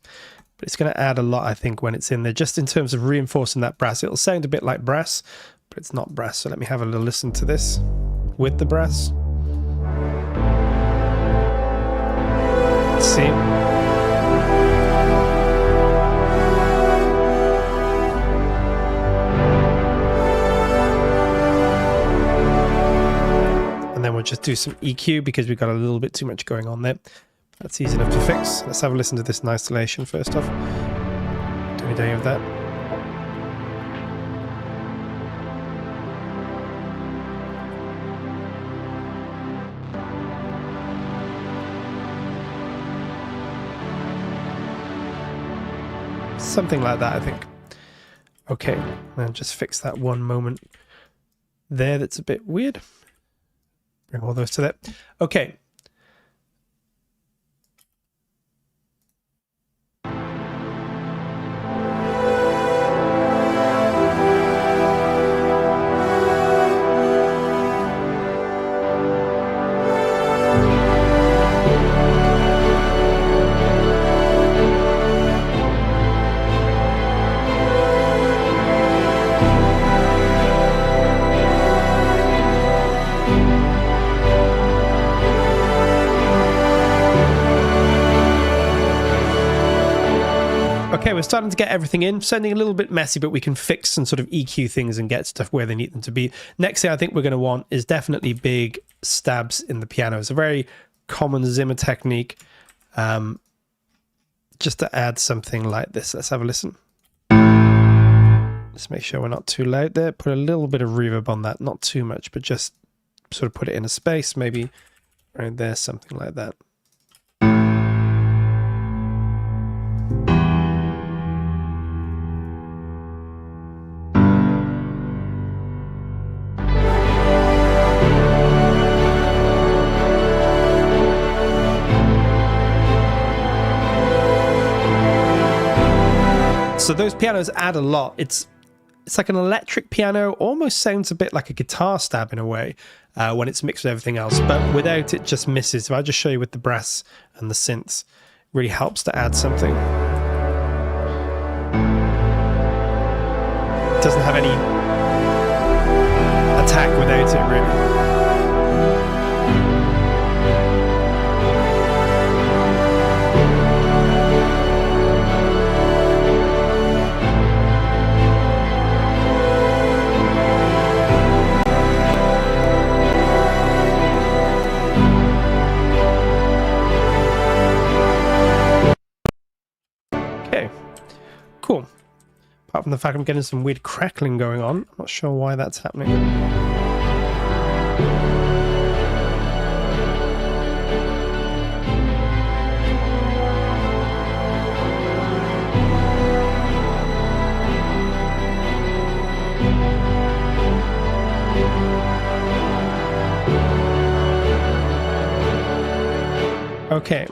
But it's going to add a lot, I think, when it's in there, just in terms of reinforcing that brass. It'll sound a bit like brass, but it's not brass. So let me have a little listen to this with the brass. Let's see. And then we'll just do some EQ because we've got a little bit too much going on there. That's easy enough to fix. Let's have a listen to this in isolation first off. Do any of that. Something like that, I think. Okay, and just fix that one moment there that's a bit weird. Bring all those to that. Okay. Okay, we're starting to get everything in, sounding a little bit messy, but we can fix and sort of EQ things and get stuff where they need them to be. Next thing I think we're going to want is definitely big stabs in the piano. It's a very common Zimmer technique, just to add something like this. Let's have a listen. Let's make sure we're not too loud there. Put a little bit of reverb on that, not too much, but just sort of put it in a space, maybe right there, something like that. So those pianos add a lot. It's like an electric piano, almost sounds a bit like a guitar stab in a way when it's mixed with everything else, but without it just misses. If I just show you with the brass and the synths, it really helps to add something. It doesn't have any attack without it, really. from the fact I'm getting some weird crackling going on. I'm not sure why that's happening. Okay.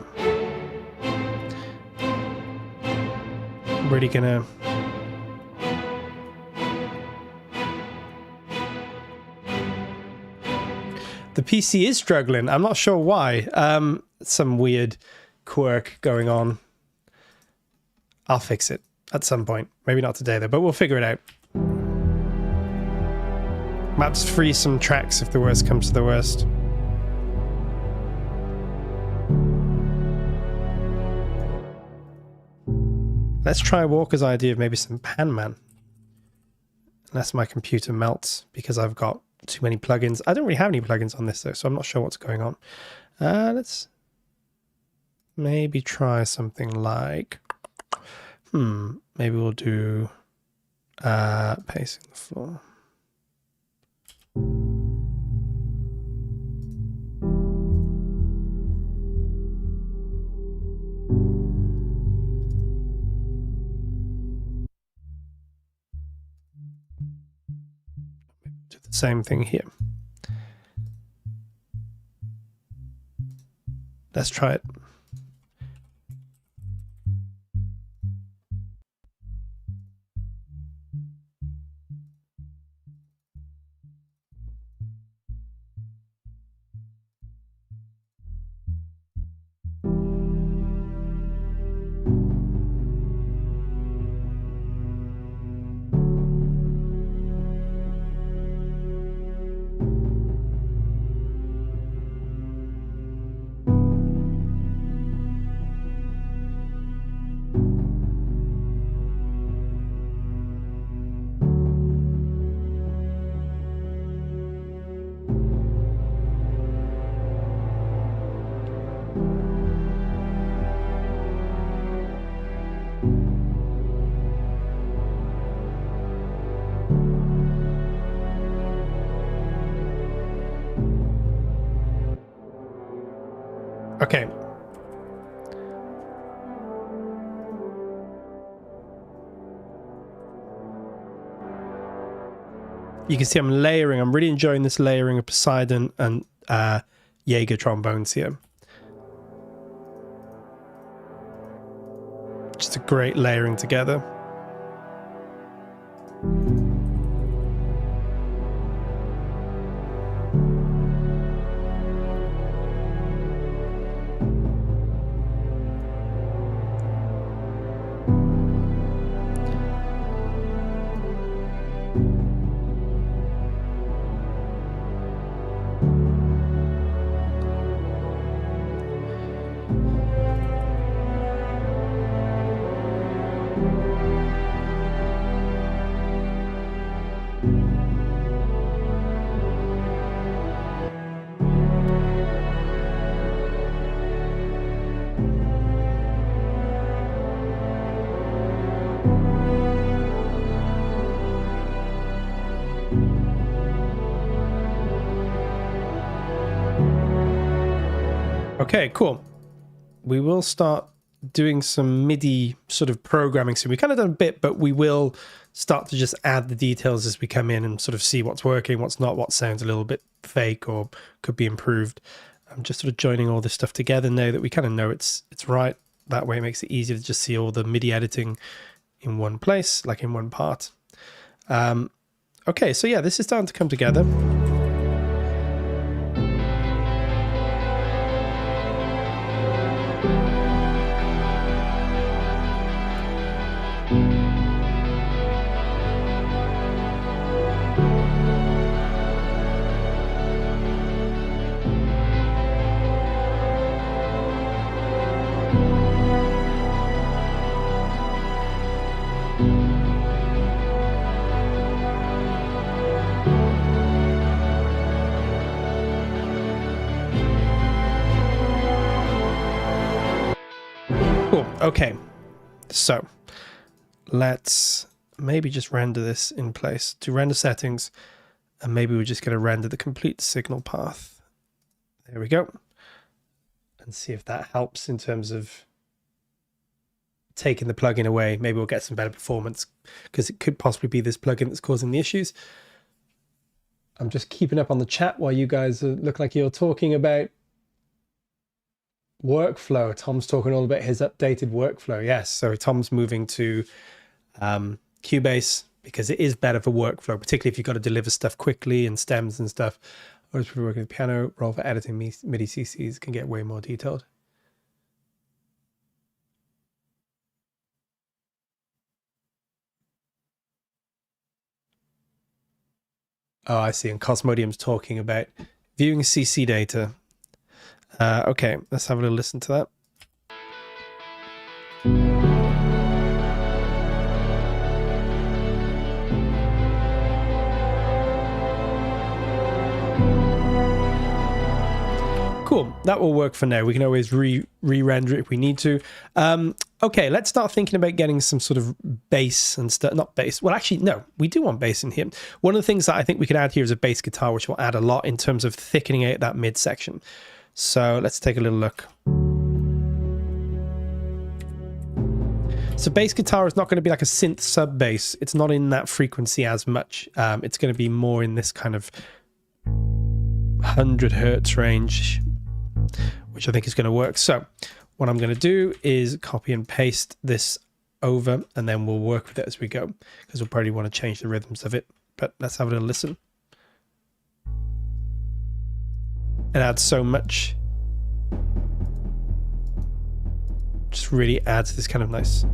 Really gonna the PC is struggling. I'm not sure why. Some weird quirk going on. I'll fix it at some point. Maybe not today though, but we'll figure it out. Might just freeze some tracks if the worst comes to the worst. Let's try Walker's idea of maybe some Pan Man. Unless my computer melts because I've got too many plugins. I don't really have any plugins on this though, so I'm not sure what's going on. Let's maybe try something like... maybe we'll do pacing the floor. Do the same thing here. Let's try it. Okay. You can see I'm layering. I'm really enjoying this layering of Poseidon and Jaeger trombones here. Just a great layering together. Okay, cool. We will start doing some MIDI sort of programming soon. We've kind of done a bit, but we will start to just add the details as we come in and sort of see what's working, what's not, what sounds a little bit fake or could be improved. I'm just sort of joining all this stuff together now that we kind of know it's right. That way it makes it easier to just see all the MIDI editing in one place, like in one part. Okay, so yeah, this is starting to come together. Okay, so let's maybe just render this in place to render settings, and maybe we're just going to render the complete signal path. There we go. And see if that helps in terms of taking the plugin away. Maybe we'll get some better performance, because it could possibly be this plugin that's causing the issues. I'm just keeping up on the chat while you guys look like you're talking about workflow. Tom's talking all about his updated workflow. Yes, so Tom's moving to Cubase because it is better for workflow, particularly if you've got to deliver stuff quickly and stems and stuff. Whereas if you're working with piano, roll for editing, MIDI CCs can get way more detailed. Oh, I see. And Cosmodium's talking about viewing CC data. Okay, let's have a little listen to that. Cool, that will work for now. We can always re-render it if we need to. Okay, let's start thinking about getting some sort of bass and stuff. Not bass. Well, actually, no, we do want bass in here. One of the things that I think we could add here is a bass guitar, which will add a lot in terms of thickening out that mid section. So let's take a little look. So bass guitar is not going to be like a synth sub bass. It's not in that frequency as much. It's going to be more in this kind of 100 hertz range, which I think is going to work. So what I'm going to do is copy and paste this over, and then we'll work with it as we go, because we'll probably want to change the rhythms of it. But let's have a little listen. It adds so much. Just really adds this kind of nice.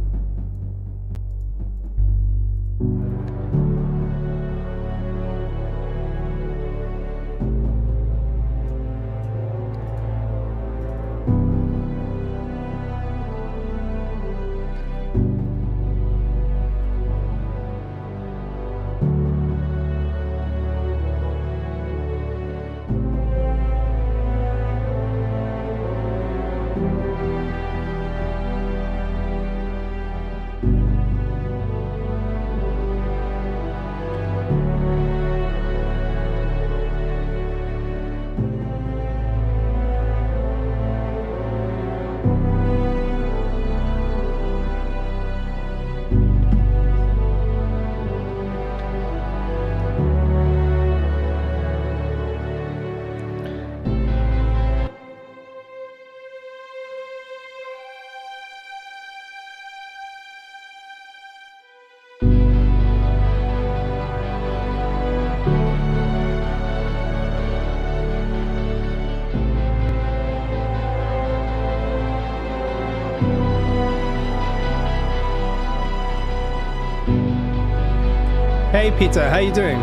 Hey Peter, how you doing?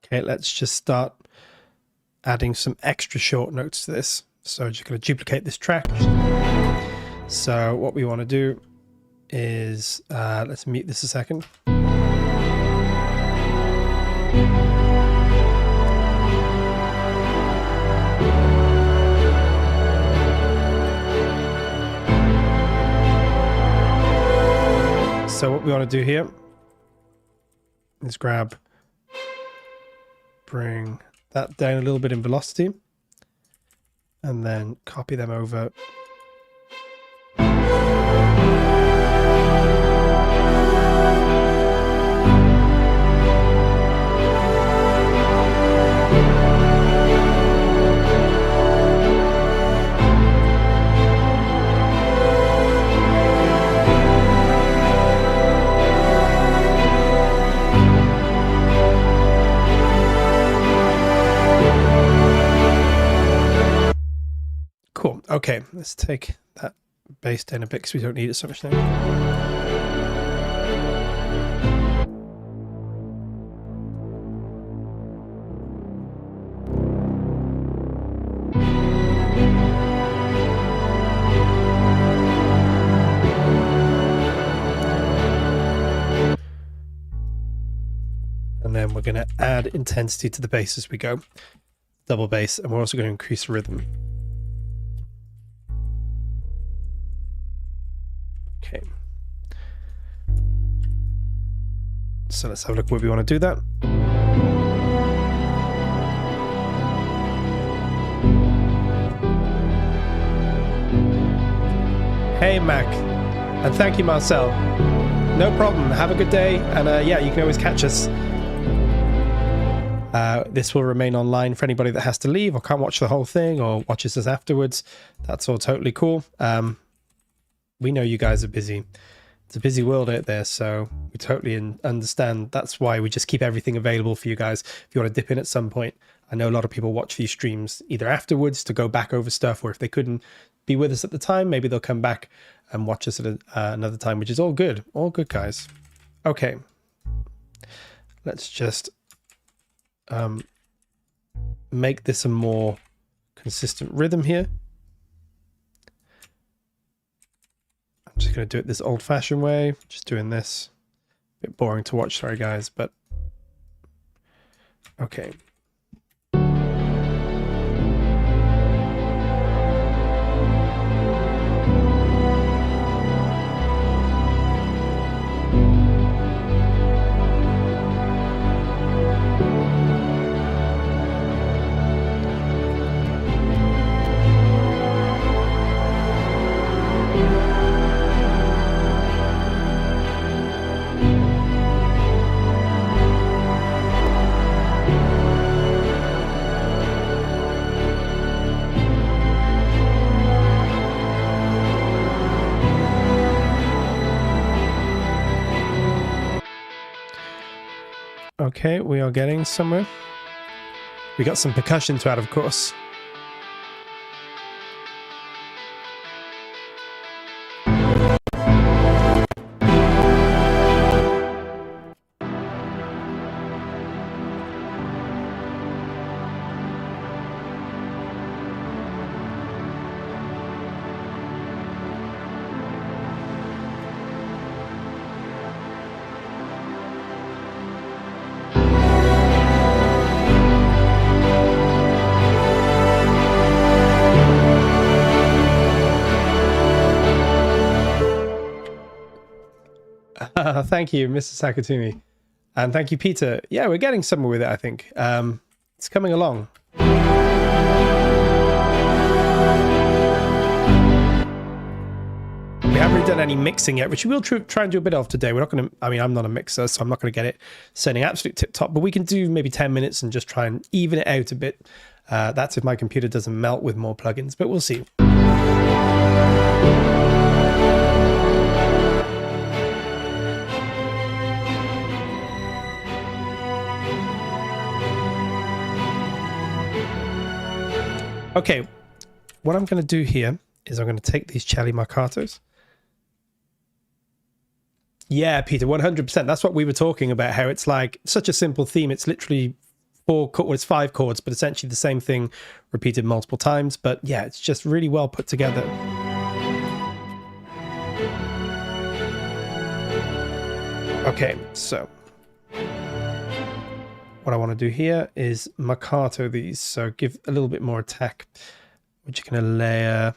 Okay, let's just start adding some extra short notes to this. So just going to duplicate this track. So what we want to do is let's mute this a second. So what we want to do here is bring that down a little bit in velocity, and then copy them over. Cool. Okay, let's take that bass down a bit because we don't need it so much now. then we're going to add intensity to the bass as we go. Double bass, and we're also going to increase rhythm. Okay. So let's have a look where we want to do that. Hey Mac, and thank you Marcel. No problem, have a good day, and yeah, you can always catch us. This will remain online for anybody that has to leave or can't watch the whole thing or watches us afterwards. That's all totally cool. We know you guys are busy. It's a busy world out there, so we totally understand. That's why we just keep everything available for you guys if you want to dip in at some point. I know a lot of people watch these streams either afterwards to go back over stuff, or if they couldn't be with us at the time, maybe they'll come back and watch us at another time, which is all good. All good, guys. Okay. Let's just make this a more consistent rhythm here. I'm just going to do it this old-fashioned way, just doing this. A bit boring to watch, sorry guys, but okay. Okay, we are getting somewhere. We got some percussion to add, of course. Thank you, Mr. Sakatumi. And thank you, Peter. Yeah, we're getting somewhere with it, I think. It's coming along. We haven't really done any mixing yet, which we will try and do a bit of today. We're not going to, I mean, I'm not a mixer, so I'm not going to get it sounding absolute tip top, but we can do maybe 10 minutes and just try and even it out a bit. That's if my computer doesn't melt with more plugins, but we'll see. Okay, what I'm going to do here is I'm going to take these cello Marcatos. Yeah, Peter, 100%. That's what we were talking about, how it's like such a simple theme. It's literally it's 5 chords, but essentially the same thing repeated multiple times. But yeah, it's just really well put together. Okay, so what I want to do here is Marcato these, so give a little bit more attack. We're just going to layer,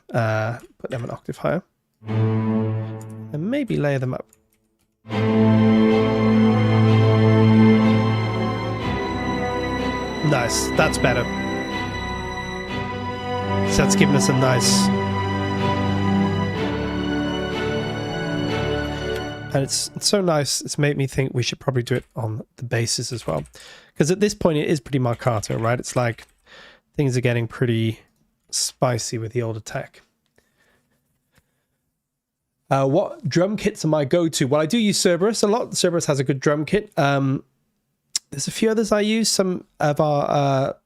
put them an octave higher, and maybe layer them up. Nice, that's better. So that's giving us a nice... And it's so nice, it's made me think we should probably do it on the basses as well. Because at this point it is pretty Marcato, right? It's like things are getting pretty spicy with the old attack. What drum kits are my go-to? Well, I do use Cerberus a lot. Cerberus has a good drum kit. There's a few others I use. Some of our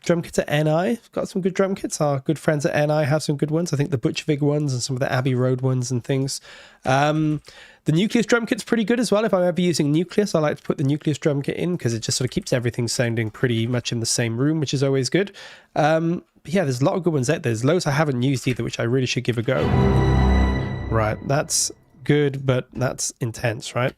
drum kits at NI got some good drum kits. Our good friends at NI have some good ones. I think the Butchvig ones and some of the Abbey Road ones and things. The Nucleus drum kit's pretty good as well. If I'm ever using Nucleus, I like to put the Nucleus drum kit in because it just sort of keeps everything sounding pretty much in the same room, which is always good. But yeah, there's a lot of good ones out there. There's loads I haven't used either, which I really should give a go. Right, that's good, but that's intense, right?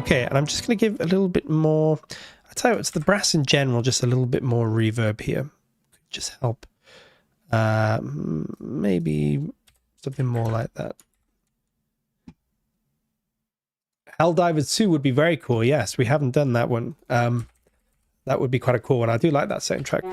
Okay, and I'm just going to give a little bit more. I tell you what, it's the brass in general, just a little bit more reverb here. Just help. Maybe something more like that. Helldivers 2 would be very cool. Yes, we haven't done that one. That would be quite a cool one. I do like that soundtrack.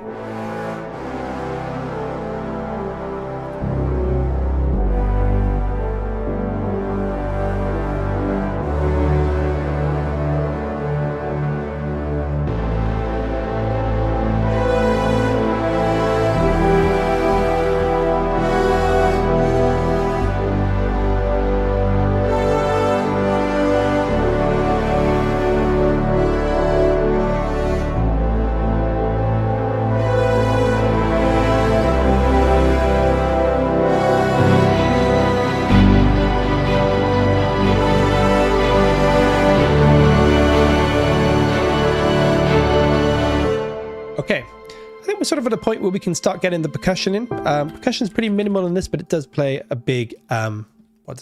Okay, I think we're sort of at a point where we can start getting the percussion in. Percussion is pretty minimal in this, but it does play a big, does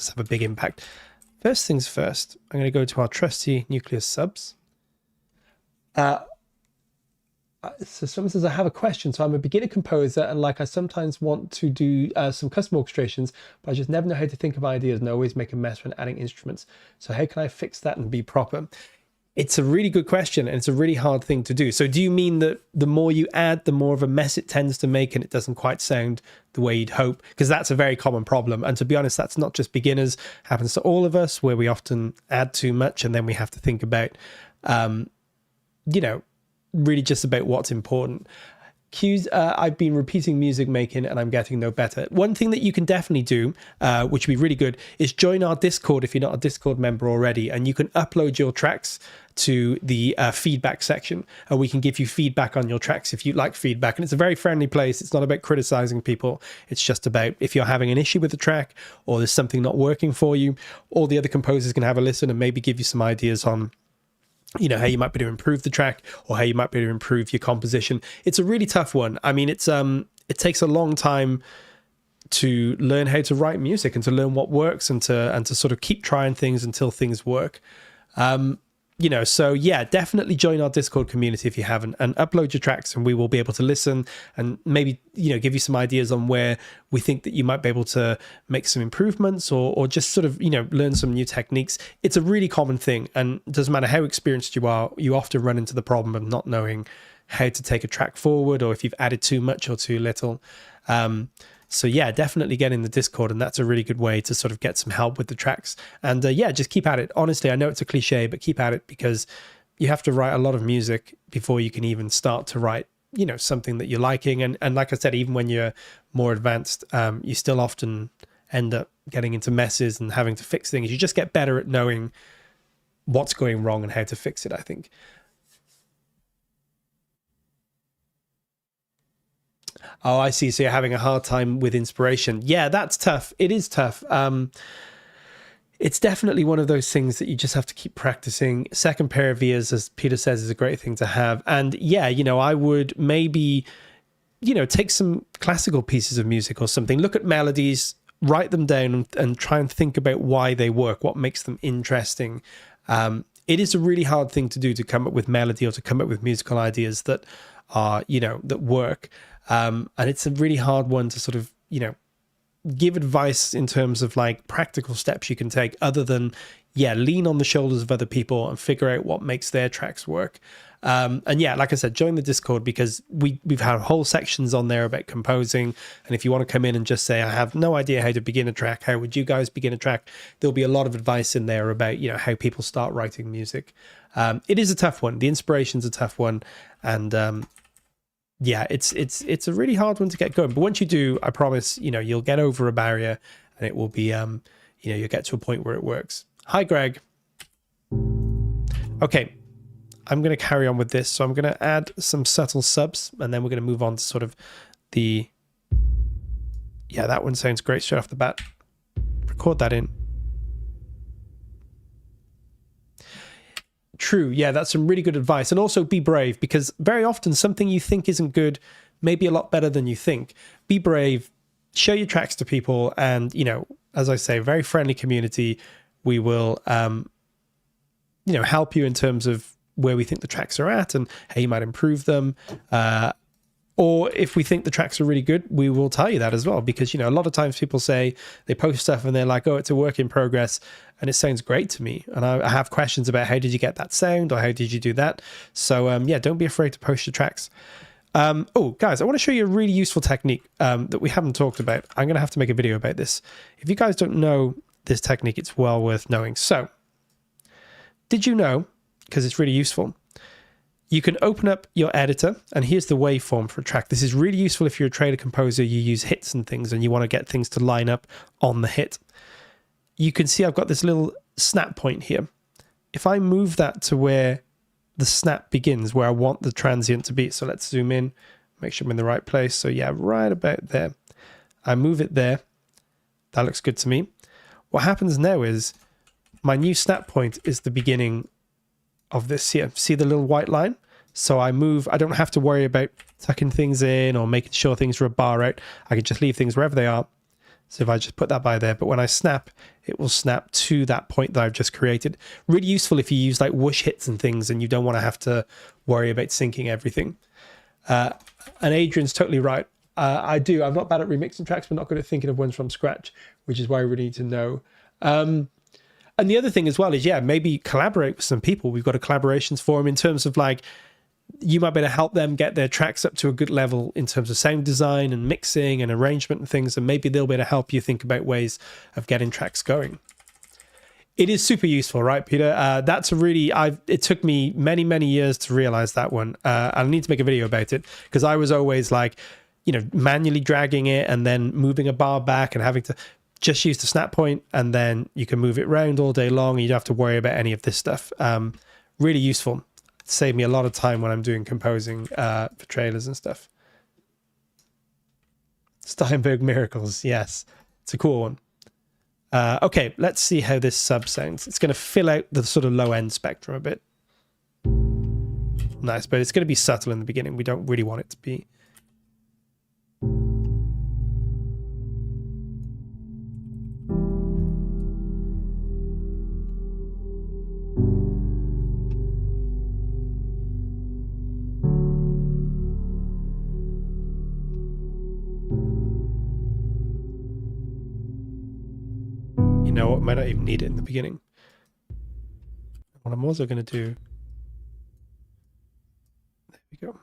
have a big impact. First things first, I'm going to go to our trusty nucleus subs. So someone says, I have a question. So I'm a beginner composer, and like I sometimes want to do some custom orchestrations, but I just never know how to think of ideas and I always make a mess when adding instruments. So how can I fix that and be proper? It's a really good question, and it's a really hard thing to do. So do you mean that the more you add, the more of a mess it tends to make and it doesn't quite sound the way you'd hope? Because that's a very common problem. And to be honest, that's not just beginners. It happens to all of us, where we often add too much and then we have to think about, really just about what's important. Cues, I've been repeating music making and I'm getting no better. One thing that you can definitely do, which would be really good, is join our Discord if you're not a Discord member already, and you can upload your tracks to the feedback section, and we can give you feedback on your tracks if you like feedback. And it's a very friendly place. It's not about criticizing people. It's just about if you're having an issue with the track or there's something not working for you, all the other composers can have a listen and maybe give you some ideas on how you might be able to improve the track or how you might be able to improve your composition. It's a really tough one. I mean, it takes a long time to learn how to write music and to learn what works and to sort of keep trying things until things work. So yeah, definitely join our Discord community if you haven't, and upload your tracks, and we will be able to listen and maybe, give you some ideas on where we think that you might be able to make some improvements or just sort of, learn some new techniques. It's a really common thing, and it doesn't matter how experienced you are, you often run into the problem of not knowing how to take a track forward, or if you've added too much or too little. So yeah, definitely get in the Discord, and that's a really good way to sort of get some help with the tracks. And just keep at it. Honestly, I know it's a cliche, but keep at it, because you have to write a lot of music before you can even start to write, something that you're liking. And like I said, even when you're more advanced, you still often end up getting into messes and having to fix things. You just get better at knowing what's going wrong and how to fix it, I think. Oh, I see. So you're having a hard time with inspiration. Yeah, that's tough. It is tough. It's definitely one of those things that you just have to keep practicing. Second pair of ears, as Peter says, is a great thing to have. And yeah, I would maybe, take some classical pieces of music or something, look at melodies, write them down and try and think about why they work, what makes them interesting. It is a really hard thing to do, to come up with melody or to come up with musical ideas that are, that work. And it's a really hard one to sort of, give advice in terms of like practical steps you can take, other than, lean on the shoulders of other people and figure out what makes their tracks work. And yeah, like I said, join the Discord, because we've had whole sections on there about composing. And if you want to come in and just say, I have no idea how to begin a track, how would you guys begin a track? There'll be a lot of advice in there about, how people start writing music. It is a tough one. The inspiration's a tough one. And, yeah, it's a really hard one to get going. But once you do, I promise, you'll get over a barrier, and it will be, you'll get to a point where it works. Hi, Greg. Okay, I'm going to carry on with this. So I'm going to add some subtle subs, and then we're going to move on to sort of the... Yeah, that one sounds great straight off the bat. Record that in. True. Yeah, that's some really good advice. And also be brave, because very often something you think isn't good may be a lot better than you think. Be brave, show your tracks to people, and, as I say, very friendly community. We will, you know, help you in terms of where we think the tracks are at and how you might improve them. Or if we think the tracks are really good, we will tell you that as well. Because, you know, a lot of times people say they post stuff and they're like, oh, it's a work in progress and it sounds great to me. And I have questions about how did you get that sound or how did you do that? So, yeah, don't be afraid to post your tracks. Oh, guys, I want to show you a really useful technique that we haven't talked about. I'm going to have to make a video about this. If you guys don't know this technique, it's well worth knowing. So, did you know, because it's really useful, you can open up your editor, and here's the waveform for a track. This is really useful if you're a trailer composer, you use hits and things, and you want to get things to line up on the hit. You can see I've got this little snap point here. If I move that to where the snap begins, where I want the transient to be, so let's zoom in, make sure I'm in the right place. So yeah, right about there. I move it there. That looks good to me. What happens now is my new snap point is the beginning of this here. See the little white line? So I move, I don't have to worry about tucking things in or making sure things are a bar out. I can just leave things wherever they are. So if I just put that by there, but when I snap, it will snap to that point that I've just created. Really useful if you use like whoosh hits and things and you don't want to have to worry about syncing everything. And Adrian's totally right. I'm not bad at remixing tracks, but not good at thinking of ones from scratch, which is why I really need to know. And the other thing as well is, yeah, maybe collaborate with some people. We've got a collaborations forum in terms of like, you might be able to help them get their tracks up to a good level in terms of sound design and mixing and arrangement and things. And maybe they'll be able to help you think about ways of getting tracks going. It is super useful, right, Peter? That's a really, it took me many, many years to realize that one. I need to make a video about it because I was always like, you know, manually dragging it and then moving a bar back and having to just use the snap point, and then you can move it around all day long. And you don't have to worry about any of this stuff. Really useful. It saved me a lot of time when I'm doing composing for trailers and stuff. Steinberg Miracles. Yes, it's a cool one. Okay, let's see how this sub sounds. It's going to fill out the sort of low end spectrum a bit. Nice, but it's going to be subtle in the beginning. We don't really want it to be. You know what, might not even need it in the beginning. What I'm also going to do, there we go.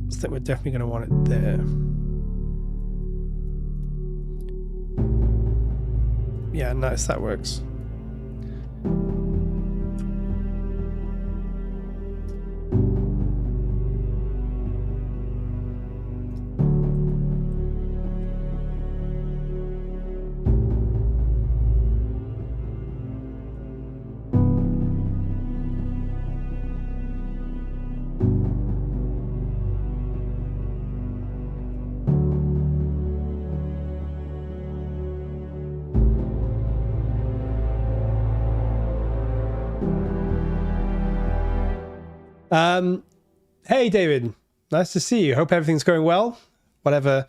I think we're definitely going to want it there. Yeah, nice, that works. Hey David, nice to see you. Hope everything's going well. Whatever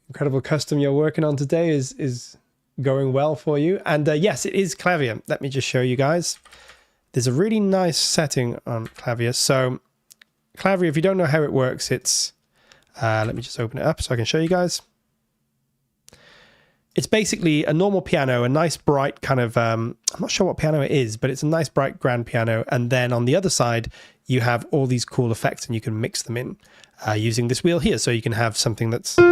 incredible custom you're working on today is going well for you. And yes, it is Clavier. Let me just show you guys. There's a really nice setting on Clavier. So Clavier, if you don't know how it works, it's let me just open it up so I can show you guys. It's basically a normal piano, a nice bright kind of, I'm not sure what piano it is, but it's a nice bright grand piano. And then on the other side, you have all these cool effects and you can mix them in using this wheel here. So you can have something that's very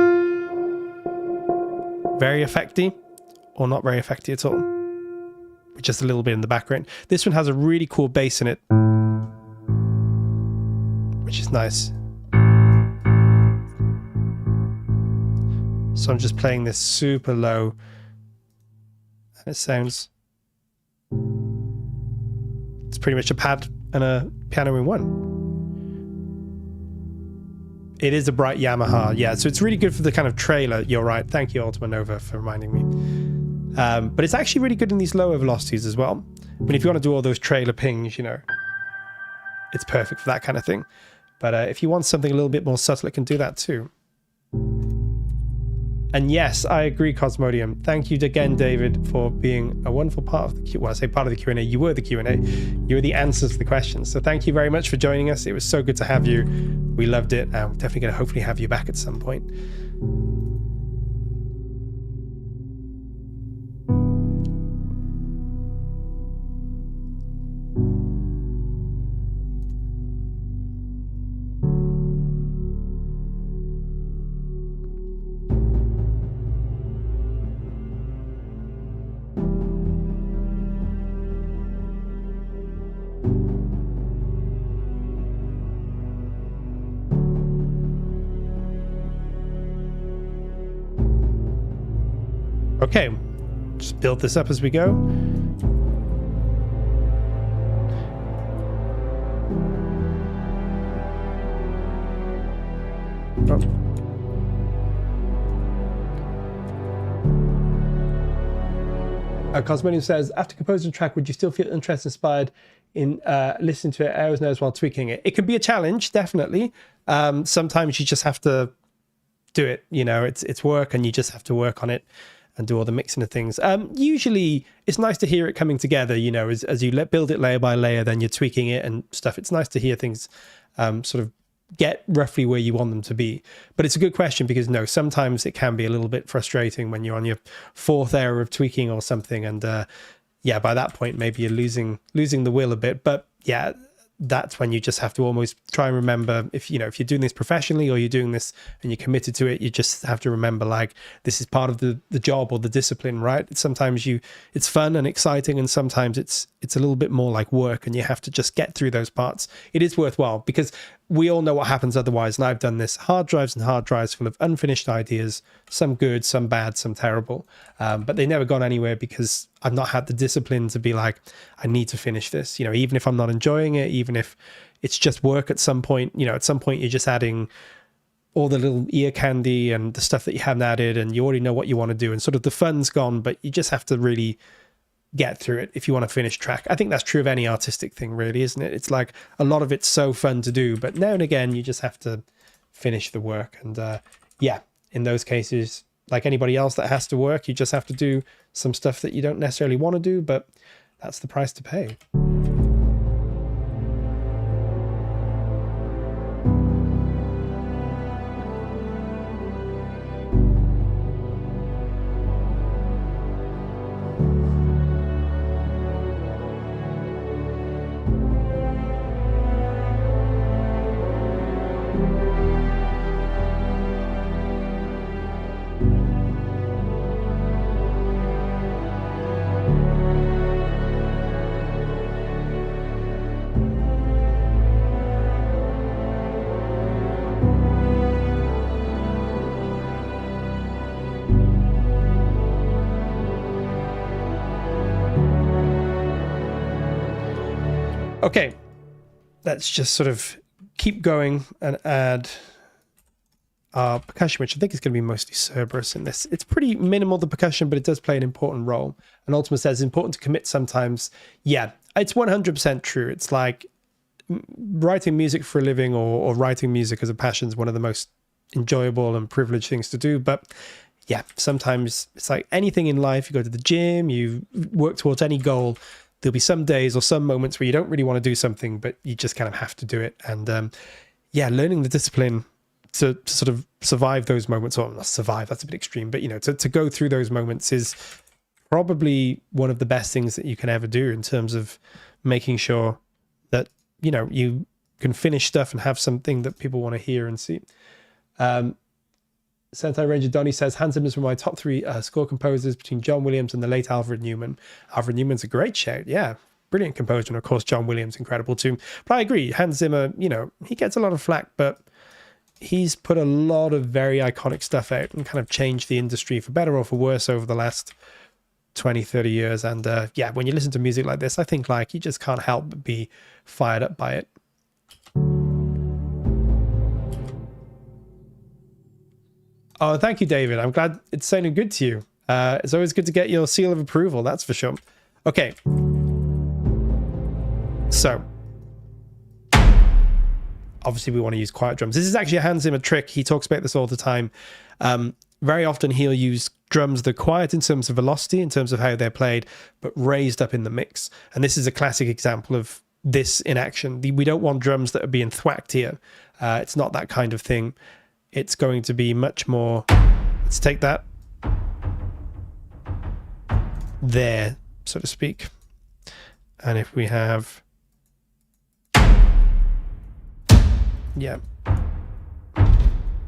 effecty or not very effecty at all, with just a little bit in the background. This one has a really cool bass in it, which is nice. So I'm just playing this super low and it sounds, it's pretty much a pad and a piano in one. It is a bright Yamaha, yeah. So it's really good for the kind of trailer. You're right. Thank you, Ultima Nova, for reminding me. But it's actually really good in these lower velocities as well. I mean, if you want to do all those trailer pings, you know, it's perfect for that kind of thing. But if you want something a little bit more subtle, it can do that too. And yes, I agree, Cosmodium. Thank you again, David, for being a wonderful part of the Q. Well, I say part of the Q&A. You were the Q&A. You were the answers to the questions. So thank you very much for joining us. It was so good to have you. We loved it. We're definitely going to hopefully have you back at some point. Okay, just build this up as we go. Oh. Cosmonium says, after composing a track, would you still feel interest inspired in listening to it hours and hours while tweaking it? It can be a challenge, definitely. Sometimes you just have to do it. You know, it's work, and you just have to work on it and do all the mixing of things. Usually it's nice to hear it coming together, you know, as you build it layer by layer, then you're tweaking it and stuff. It's nice to hear things sort of get roughly where you want them to be. But it's a good question, because no, sometimes it can be a little bit frustrating when you're on your fourth hour of tweaking or something. And yeah, by that point, maybe you're losing the will a bit. But yeah, that's when you just have to almost try and remember, if you're doing this professionally or you're doing this and you're committed to it, you just have to remember, like, this is part of the job or the discipline, right? Sometimes it's fun and exciting, and sometimes it's a little bit more like work, and you have to just get through those parts. It is worthwhile, because we all know what happens otherwise, and I've done this. Hard drives and hard drives full of unfinished ideas, some good, some bad, some terrible, but they never gone anywhere because I've not had the discipline to be like, I need to finish this, even if I'm not enjoying it, even if it's just work at some point. At some point you're just adding all the little ear candy and the stuff that you haven't added, and you already know what you want to do, and sort of the fun's gone, but you just have to really get through it if you want to finish track. I think that's true of any artistic thing, really, isn't it? It's like a lot of it's so fun to do, but now and again you just have to finish the work. And yeah, in those cases, like anybody else that has to work, you just have to do some stuff that you don't necessarily want to do, but that's the price to pay. Okay, let's just sort of keep going and add our percussion, which I think is going to be mostly Cerberus in this. It's pretty minimal, the percussion, but it does play an important role. And Ultima says it's important to commit sometimes. Yeah, it's 100% true. It's like writing music for a living or writing music as a passion is one of the most enjoyable and privileged things to do. But yeah, sometimes it's like anything in life. You go to the gym, you work towards any goal. There'll be some days or some moments where you don't really want to do something, but you just kind of have to do it. And yeah, learning the discipline to sort of survive those moments, or not survive, that's a bit extreme, but to go through those moments is probably one of the best things that you can ever do in terms of making sure that, you can finish stuff and have something that people want to hear and see. Sentai Ranger Donny says, Hans Zimmer's one of my top 3 score composers, between John Williams and the late Alfred Newman. Alfred Newman's a great shout, yeah. Brilliant composer, and of course John Williams, incredible too. But I agree, Hans Zimmer, he gets a lot of flack, but he's put a lot of very iconic stuff out and kind of changed the industry for better or for worse over the last 20, 30 years. And yeah, when you listen to music like this, I think like you just can't help but be fired up by it. Oh, thank you, David. I'm glad it's sounding good to you. It's always good to get your seal of approval, that's for sure. Okay. So, obviously we want to use quiet drums. This is actually a Hans Zimmer trick. He talks about this all the time. Very often he'll use drums that are quiet in terms of velocity, in terms of how they're played, but raised up in the mix. And this is a classic example of this in action. We don't want drums that are being thwacked here. It's not that kind of thing. It's going to be much more, let's take that there, so to speak. And if we have, yeah,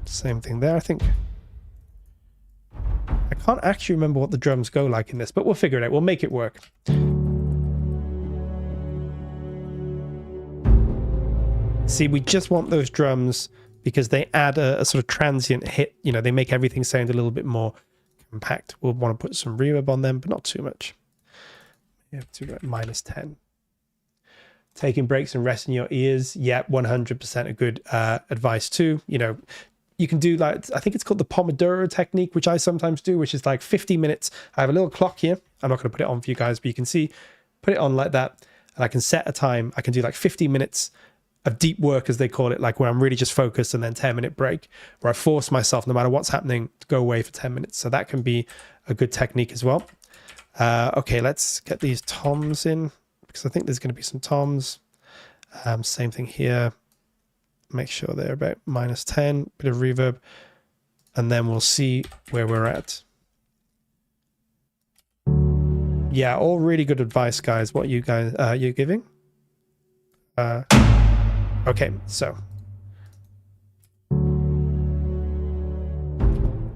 same thing there, I think. I can't actually remember what the drums go like in this, but we'll figure it out. We'll make it work. See, we just want those drums because they add a sort of transient hit. You know, they make everything sound a little bit more compact. We'll want to put some reverb on them, but not too much. You have to go at -10. Taking breaks and resting your ears. Yeah, 100% a good advice too. You know, you can do like, I think it's called the Pomodoro technique, which I sometimes do, which is like 50 minutes. I have a little clock here. I'm not going to put it on for you guys, but you can see, put it on like that. And I can set a time. I can do like 50 minutes of deep work, as they call it, like where I'm really just focused, and then 10-minute break where I force myself, no matter what's happening, to go away for 10 minutes. So that can be a good technique as well. Okay, let's get these toms in, because I think there's going to be some toms. Same thing here. Make sure they're about -10, bit of reverb, and then we'll see where we're at. Yeah, all really good advice, guys. What you guys you're giving? Okay, so.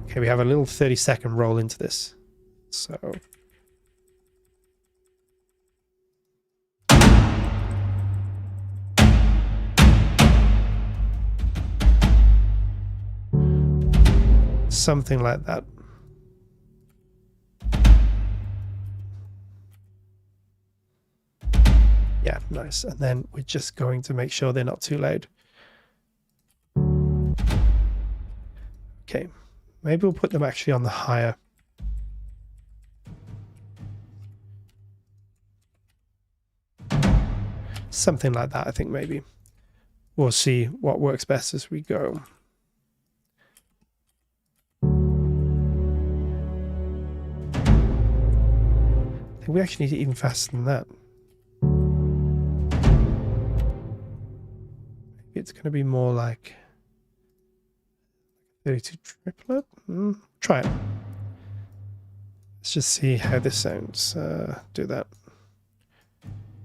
Okay, we have a little 30-second roll into this. So. Something like that. Yeah, nice. And then we're just going to make sure they're not too loud. Okay, maybe we'll put them actually on the higher. Something like that, I think maybe. We'll see what works best as we go. I think we actually need it even faster than that. Maybe it's going to be more like 32 triplet. Try it. Let's just see how this sounds. Do that.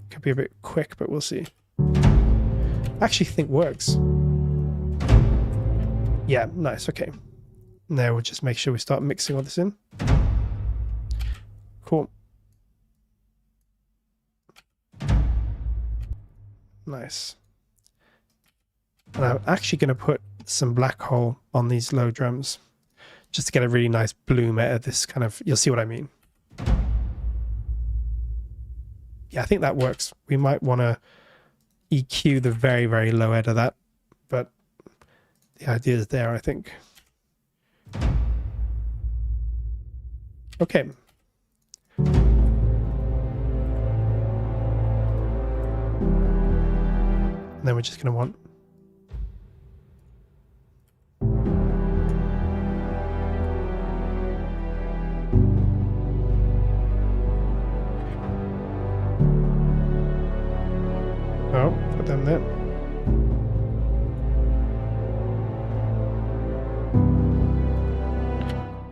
Could be a bit quick, but we'll see. I actually think works. Yeah, nice. Okay. Now we'll just make sure we start mixing all this in. Cool. Nice. And I'm actually going to put some black hole on these low drums just to get a really nice bloom out of this kind of, you'll see what I mean. Yeah, I think that works. We might want to EQ the very, very low end of that, but the idea is there, I think. Okay. And then we're just going to want put them there.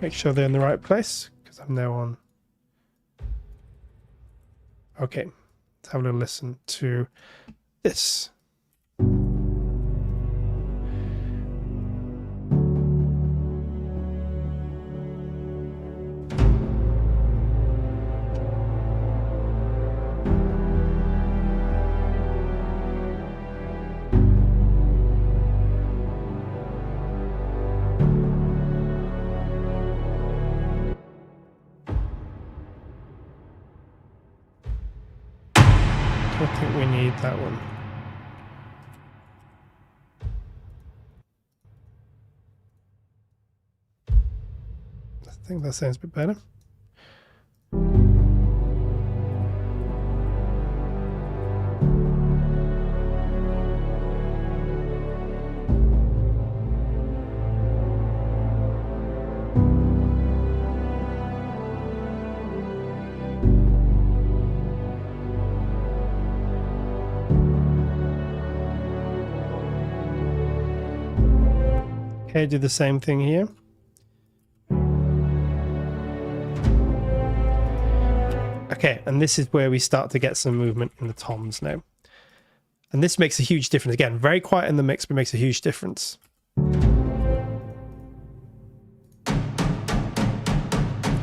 Make sure they're in the right place, because I'm now on. Okay, let's have a little listen to this. I think we need that one. think that sounds a bit better. Okay, do the same thing here. Okay, and this is where we start to get some movement in the toms now. And this makes a huge difference. Again, very quiet in the mix, but makes a huge difference.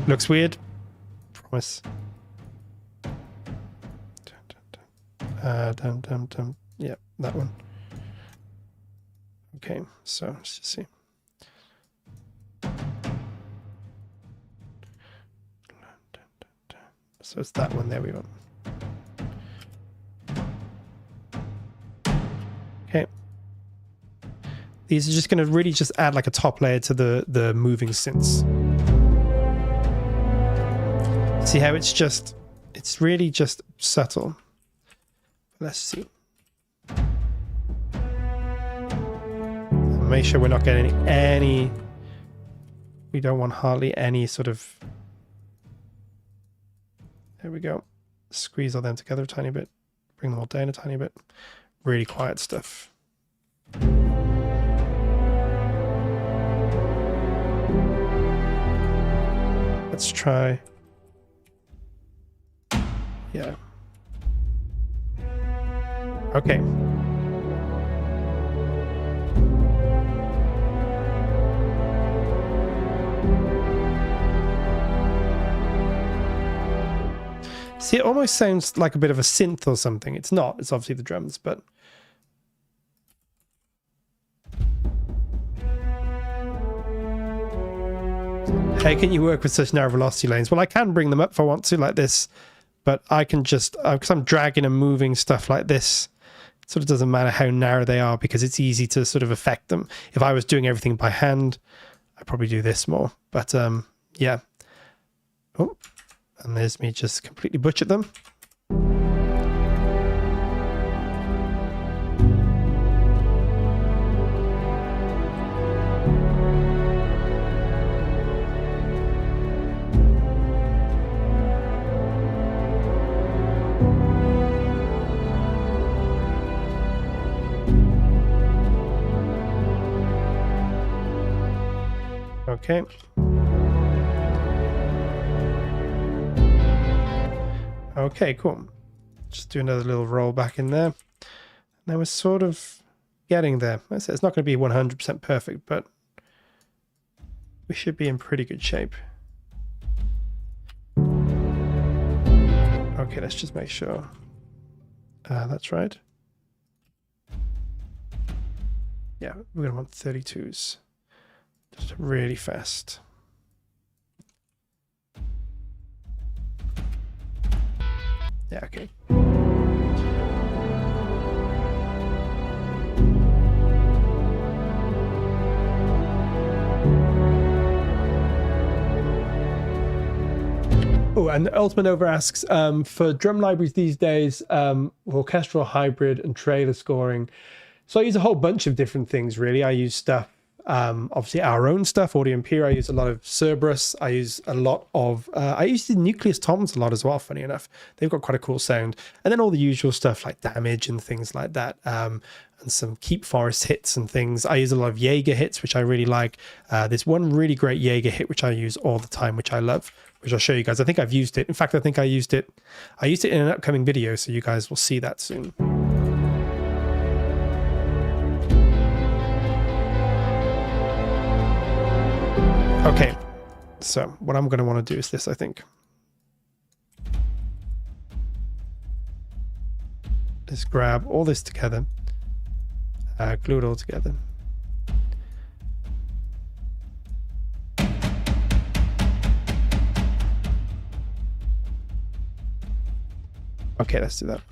Looks weird. Promise. Yeah, that one. Okay, so let's just see. So it's that one. There we go. Okay. These are just going to really just add like a top layer to the moving synths. See how it's really just subtle. Let's see. Make sure we're not getting any. We don't want hardly any sort of. There we go. Squeeze all them together a tiny bit. Bring them all down a tiny bit. Really quiet stuff. Let's try. Yeah. Okay. See, it almost sounds like a bit of a synth or something. It's not. It's obviously the drums, but... How can you work with such narrow velocity lanes? Well, I can bring them up if I want to, like this. But I can just... because I'm dragging and moving stuff like this, it sort of doesn't matter how narrow they are because it's easy to sort of affect them. If I was doing everything by hand, I'd probably do this more. But, yeah. Oh... And there's me just completely butchered them. Okay. Okay, cool. Just do another little roll back in there. Now we're sort of getting there. I said it's not going to be 100% perfect, but we should be in pretty good shape. Okay, let's just make sure. That's right. Yeah, we're going to want 32s. Just really fast. Yeah, okay. Oh, and Ultimate Over asks, for drum libraries these days, orchestral, hybrid, and trailer scoring. So I use a whole bunch of different things, really. I use stuff, obviously our own stuff, Audio Impera. I use a lot of Cerberus. I use a lot of, I use the Nucleus toms a lot as well, funny enough. They've got quite a cool sound. And then all the usual stuff like Damage and things like that. And some Keep Forest hits and things. I use a lot of Jaeger hits, which I really like. There's one really great Jaeger hit, which I use all the time, which I love, which I'll show you guys. I think I've used it. In fact, I think I used it in an upcoming video, so you guys will see that soon. Okay, so what I'm going to want to do is this, I think. Just grab all this together, glue it all together. Okay, let's do that.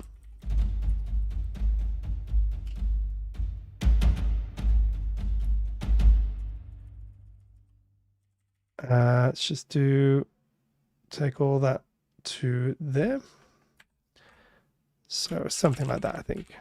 Let's just take all that to there. So something like that, I think.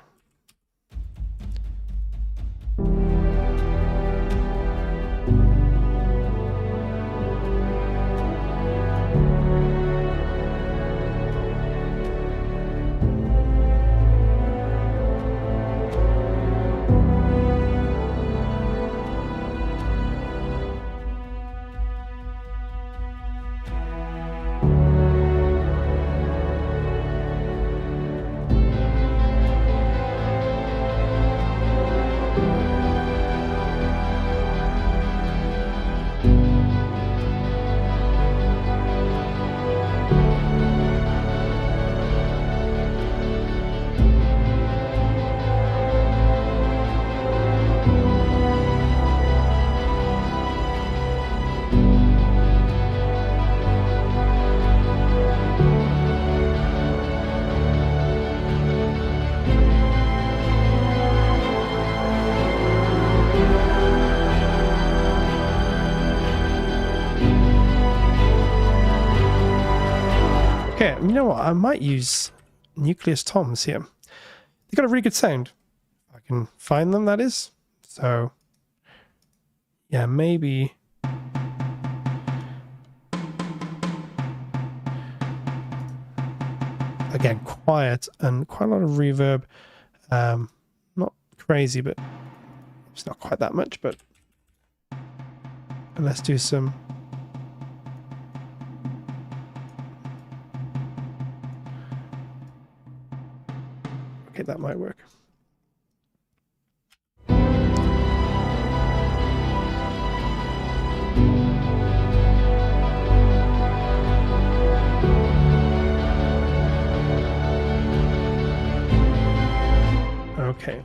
Okay, you know what? I might use Nucleus Toms here. They've got a really good sound. I can find them, that is. So, yeah, maybe. Again, quiet and quite a lot of reverb. Not crazy, but it's not quite that much. But let's do some. Okay, that might work. Okay.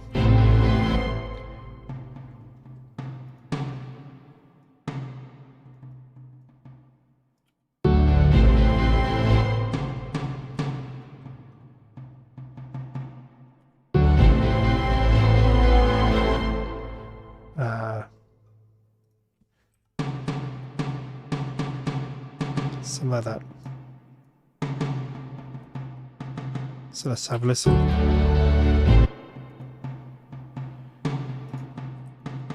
Something like that. So let's have a listen.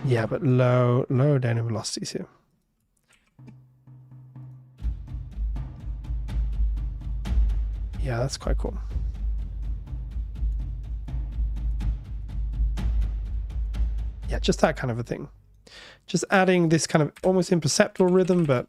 Yeah, but low down in velocities here. Yeah, that's quite cool. Yeah, just that kind of a thing. Just adding this kind of almost imperceptible rhythm, but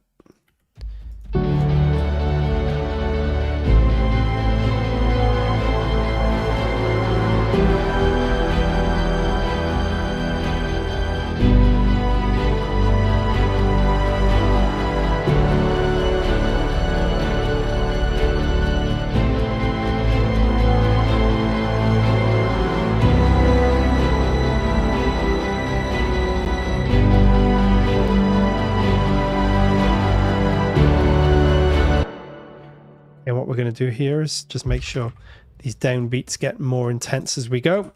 and what we're going to do here is just make sure these downbeats get more intense as we go.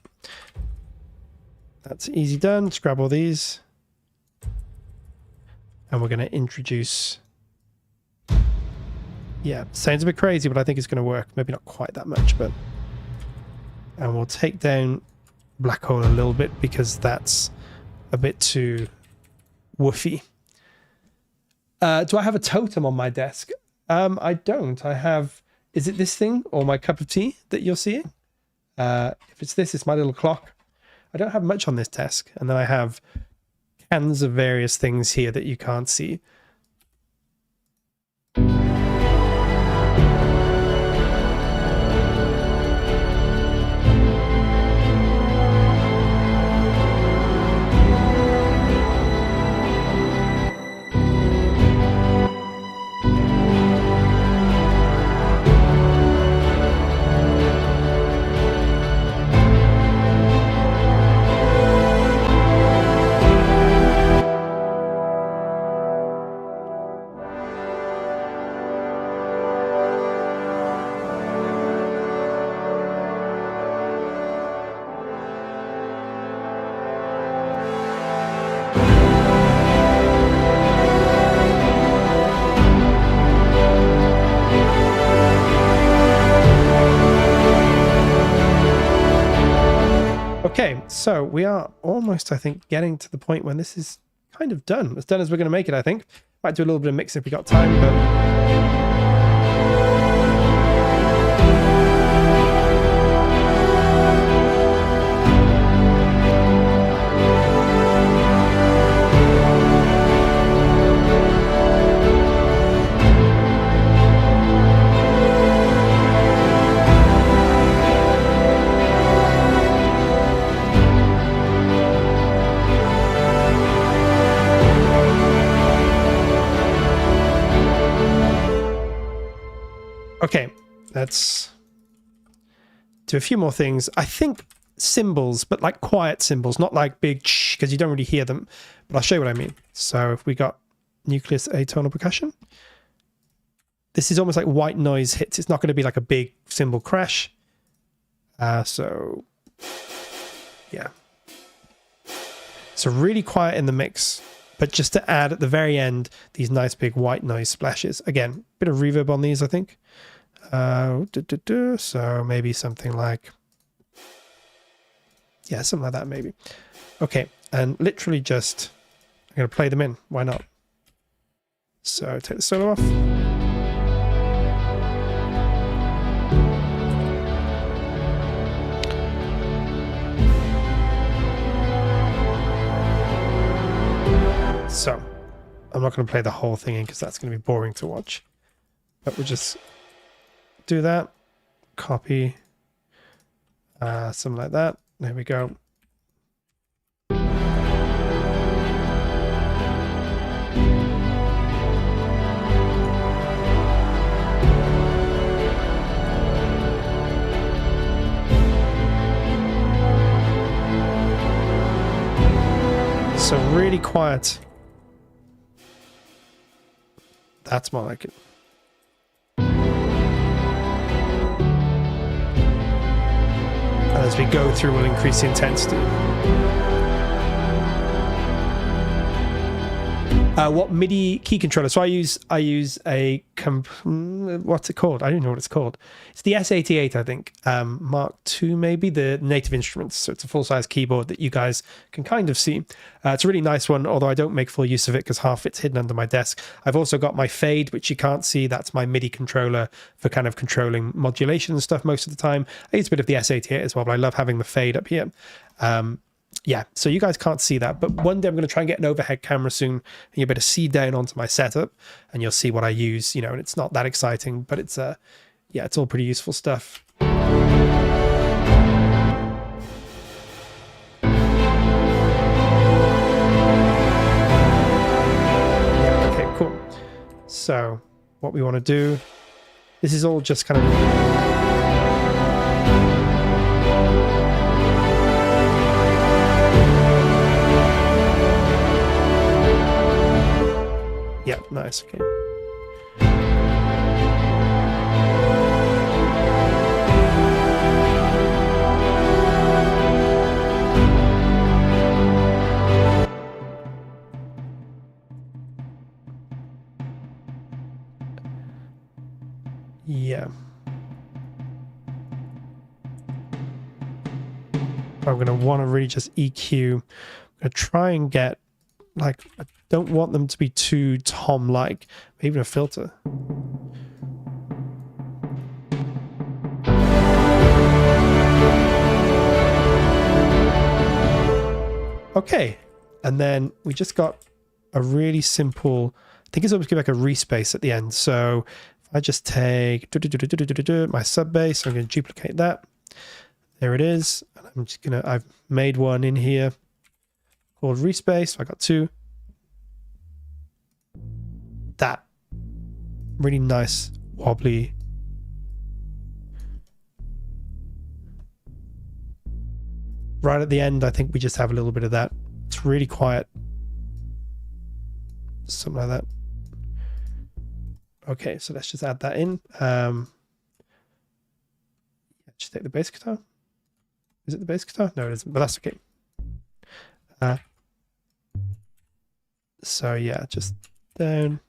That's easy done. Just grab all these. And we're going to introduce... Yeah, sounds a bit crazy, but I think it's going to work. Maybe not quite that much, but... And we'll take down Black Hole a little bit because that's a bit too woofy. Do I have a totem on my desk? I don't. I have... Is it this thing or my cup of tea that you're seeing? If it's this, it's my little clock. I don't have much on this desk. And then I have cans of various things here that you can't see. So we are almost, I think, getting to the point when this is kind of done. As done as we're going to make it, I think. Might do a little bit of mixing if we got time, but... Okay, let's do a few more things. I think cymbals, but like quiet cymbals, not like big because you don't really hear them. But I'll show you what I mean. So if we got nucleus atonal percussion, this is almost like white noise hits. It's not going to be like a big cymbal crash. So yeah. So really quiet in the mix, but just to add at the very end, these nice big white noise splashes. Again, bit of reverb on these, I think. So maybe something like, yeah, something like that maybe. Okay, and literally just, I'm going to play them in. Why not? So take the solo off. So I'm not going to play the whole thing in because that's going to be boring to watch. But we'll just do that. Copy. Something like that. There we go. So really quiet. That's more like it. And as we go through, we'll increase the intensity. What MIDI key controller? So I use a what's it called? I don't know what it's called. It's the S88, I think. Mark II, maybe, the native instruments. So it's a full-size keyboard that you guys can kind of see. It's a really nice one, although I don't make full use of it because half it's hidden under my desk. I've also got my Fade, which you can't see. That's my MIDI controller for kind of controlling modulation and stuff most of the time. I use a bit of the S88 as well, but I love having the Fade up here. Yeah, so you guys can't see that, but one day I'm going to try and get an overhead camera soon, and you'll be able to see down onto my setup, and you'll see what I use, you know, and it's not that exciting, but it's, yeah, it's all pretty useful stuff. Yeah, okay, cool. So, what we want to do, this is all just kind of... Yeah, nice, okay. Yeah. I'm going to want to really just EQ. I'm going to try and get, like, I don't want them to be too Tom-like. Maybe a filter. Okay. And then we just got a really simple, I think it's almost like a respace at the end. So if I just take my sub bass, I'm going to duplicate that. There it is. And I'm just going to, I've made one in here called respace. So I got two. That really nice wobbly. Right at the end, I think we just have a little bit of that. It's really quiet. Something like that. Okay, so let's just add that in. Just take the bass guitar. Is it the bass guitar? No, it isn't, but that's okay. So yeah, just down.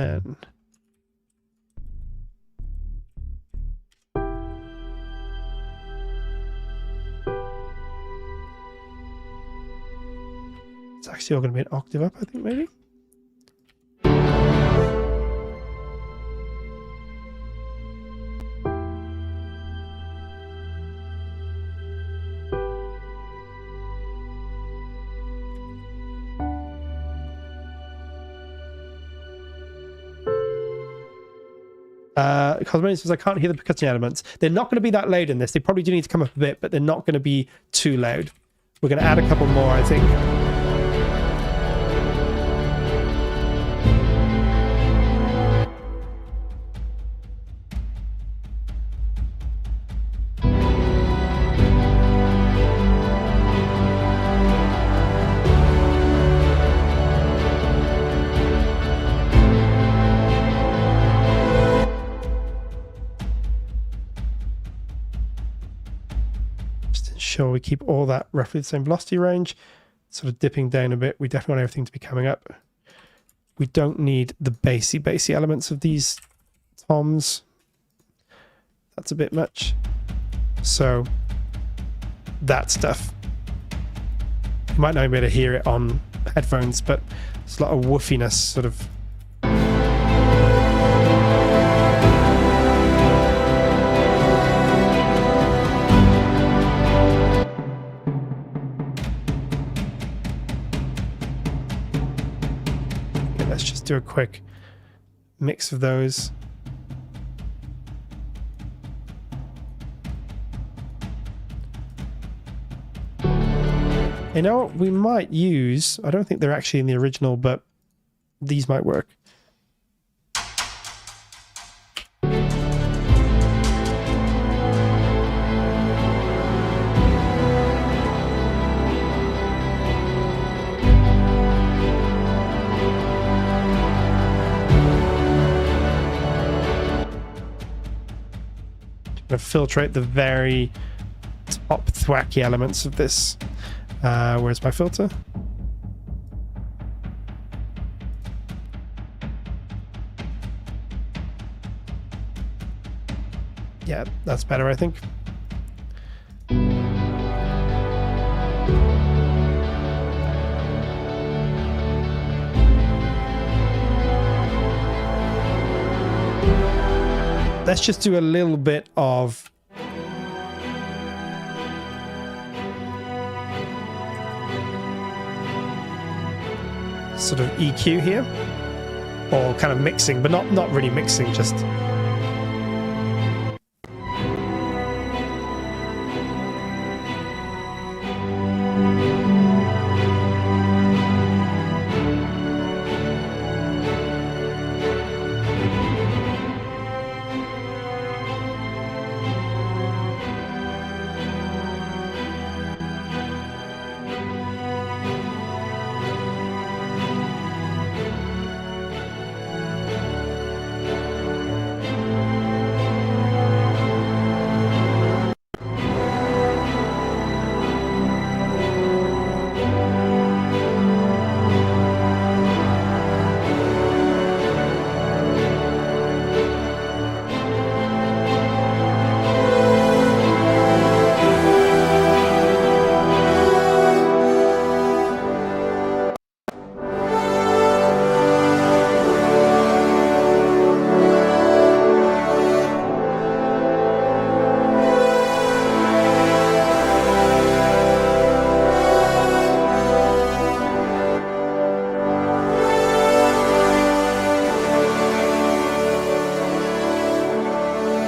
And it's actually all going to be an octave up, I think, maybe. Cosmonian says, I can't hear the percussion elements. They're not going to be that loud in this. They probably do need to come up a bit, but they're not going to be too loud. We're going to add a couple more, I think. Sure we keep all that roughly the same velocity range, sort of dipping down a bit. We definitely want everything to be coming up. We don't need the bassy elements of these toms. That's a bit much. So that stuff, you might not be able to hear it on headphones, but it's a lot of woofiness sort of. Let's just do a quick mix of those. You know what we might use? I don't think they're actually in the original, but these might work. Filtrate the very top thwacky elements of this. Where's my filter? Yeah, that's better, I think. Let's just do a little bit of sort of EQ here, or kind of mixing, but not really mixing, just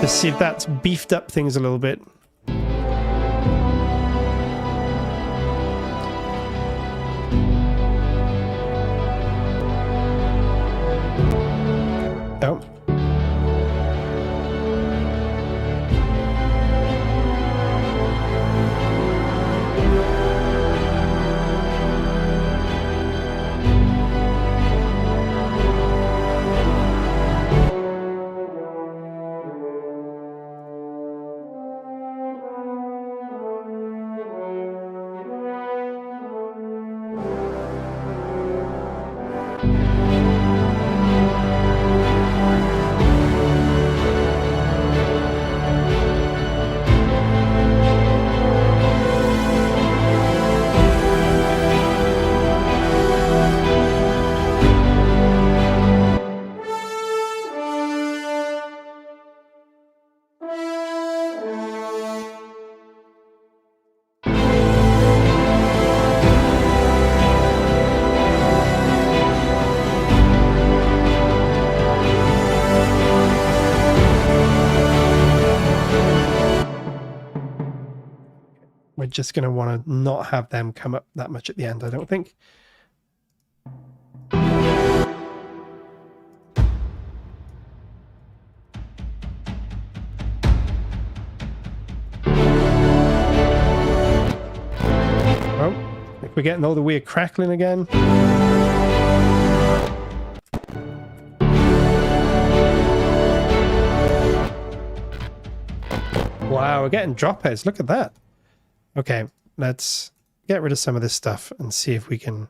to see if that's beefed up things a little bit. Oh. just going to want to not have them come up that much at the end, I don't think. Oh, I think we're getting all the weird crackling again. Wow, we're getting drop heads. Look at that. Okay, let's get rid of some of this stuff and see if we can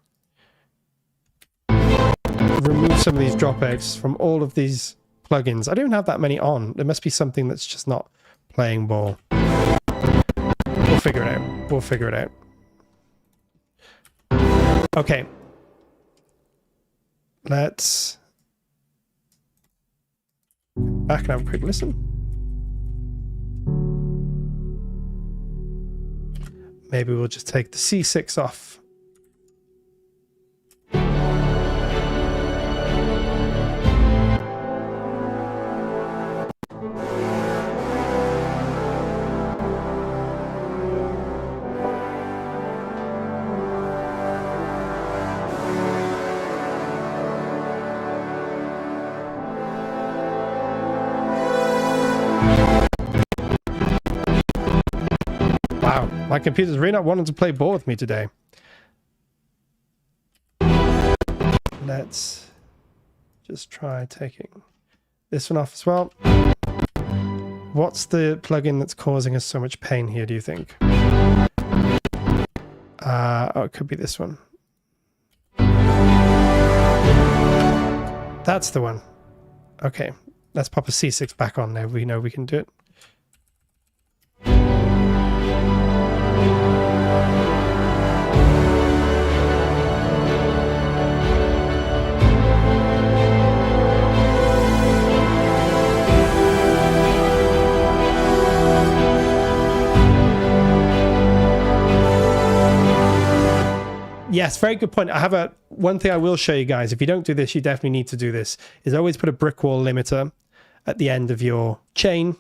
remove some of these drop heads from all of these plugins. I don't have that many on. There must be something that's just not playing ball. We'll figure it out. We'll figure it out. Okay. Let's back and have a quick listen. Maybe we'll just take the C6 off. Wow, my computer's really not wanting to play ball with me today. Let's just try taking this one off as well. What's the plugin that's causing us so much pain here, do you think? Oh, it could be this one. That's the one. Okay, let's pop a C6 back on there. We know we can do it. Yes, very good point. I have one thing I will show you guys. If you don't do this, you definitely need to do this, is always put a brick wall limiter at the end of your chain.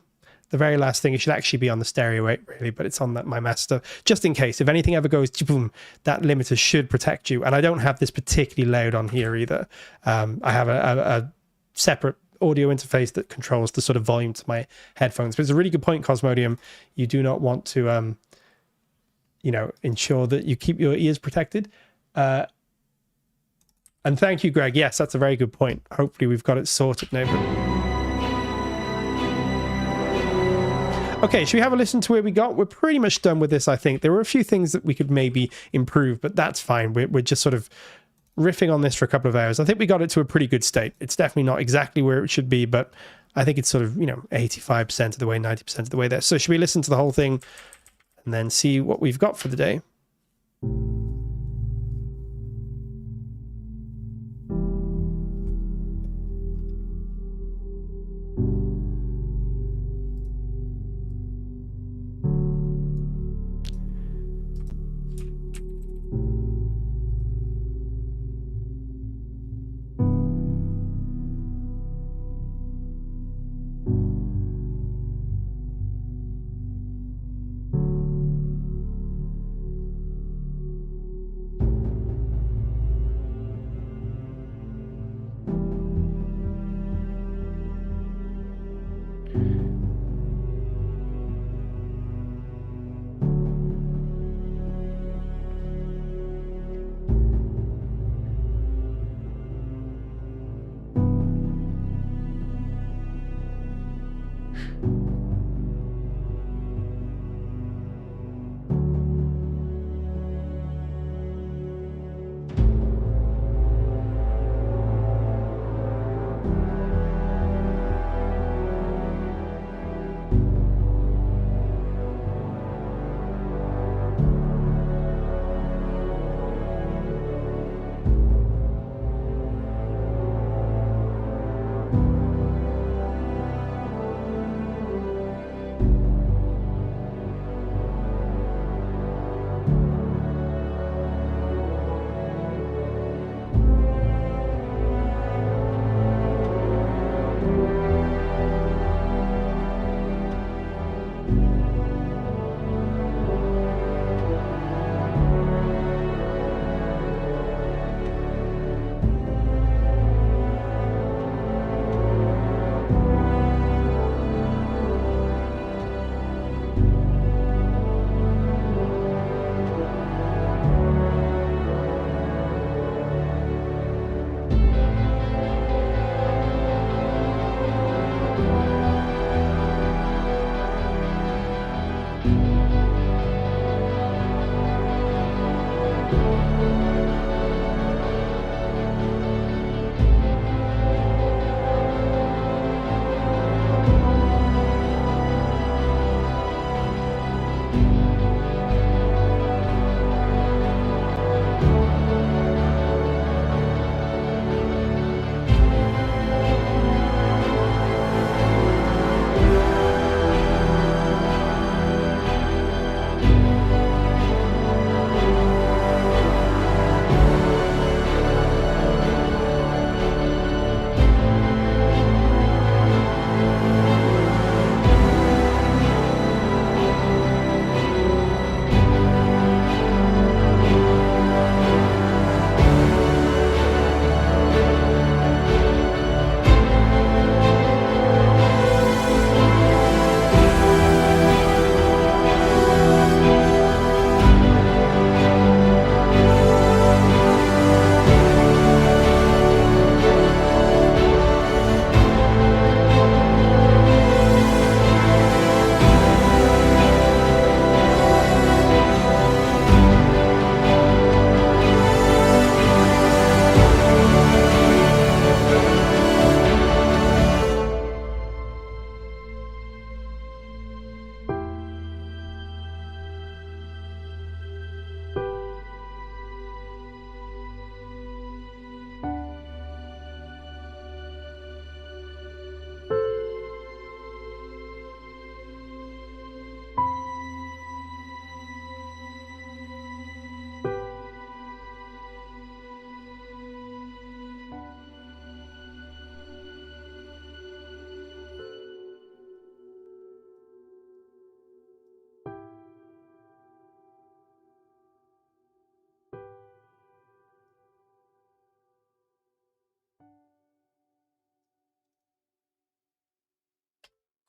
The very last thing, it should actually be on the stereo 8 really, but it's on my master. Just in case, if anything ever goes, boom, that limiter should protect you. And I don't have this particularly loud on here either. I have a separate audio interface that controls the sort of volume to my headphones. But it's a really good point, Cosmodium. You do not want to, ensure that you keep your ears protected. And thank you, Greg. Yes, that's a very good point. Hopefully we've got it sorted now. Okay, should we have a listen to where we got? We're pretty much done with this, I think. There were a few things that we could maybe improve, but that's fine. We're just sort of riffing on this for a couple of hours. I think we got it to a pretty good state. It's definitely not exactly where it should be, but I think it's sort of, 85% of the way, 90% of the way there. So should we listen to the whole thing and then see what we've got for the day?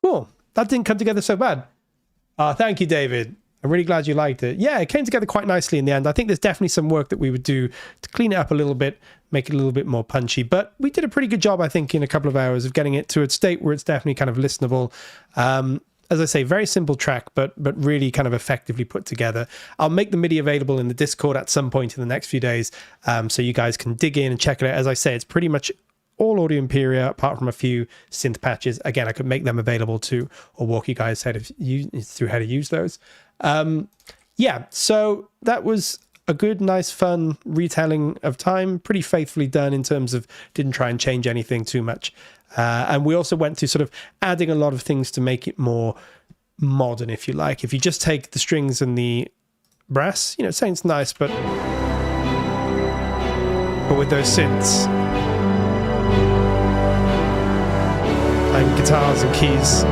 Cool. That didn't come together so bad. Thank you, David. I'm really glad you liked it. Yeah, it came together quite nicely in the end. I think there's definitely some work that we would do to clean it up a little bit, make it a little bit more punchy. But we did a pretty good job, I think, in a couple of hours of getting it to a state where it's definitely kind of listenable. As I say, very simple track, but really kind of effectively put together. I'll make the MIDI available in the Discord at some point in the next few days, so you guys can dig in and check it out. As I say, it's pretty much all Audio Imperia, apart from a few synth patches. Again, I could make them available too, or walk you guys through how to use those. Yeah, so that was a good, nice, fun retelling of Time, pretty faithfully done in terms of didn't try and change anything too much. And we also went to sort of adding a lot of things to make it more modern, if you like. If you just take the strings and the brass, it sounds nice, but with those synths and guitars and keys,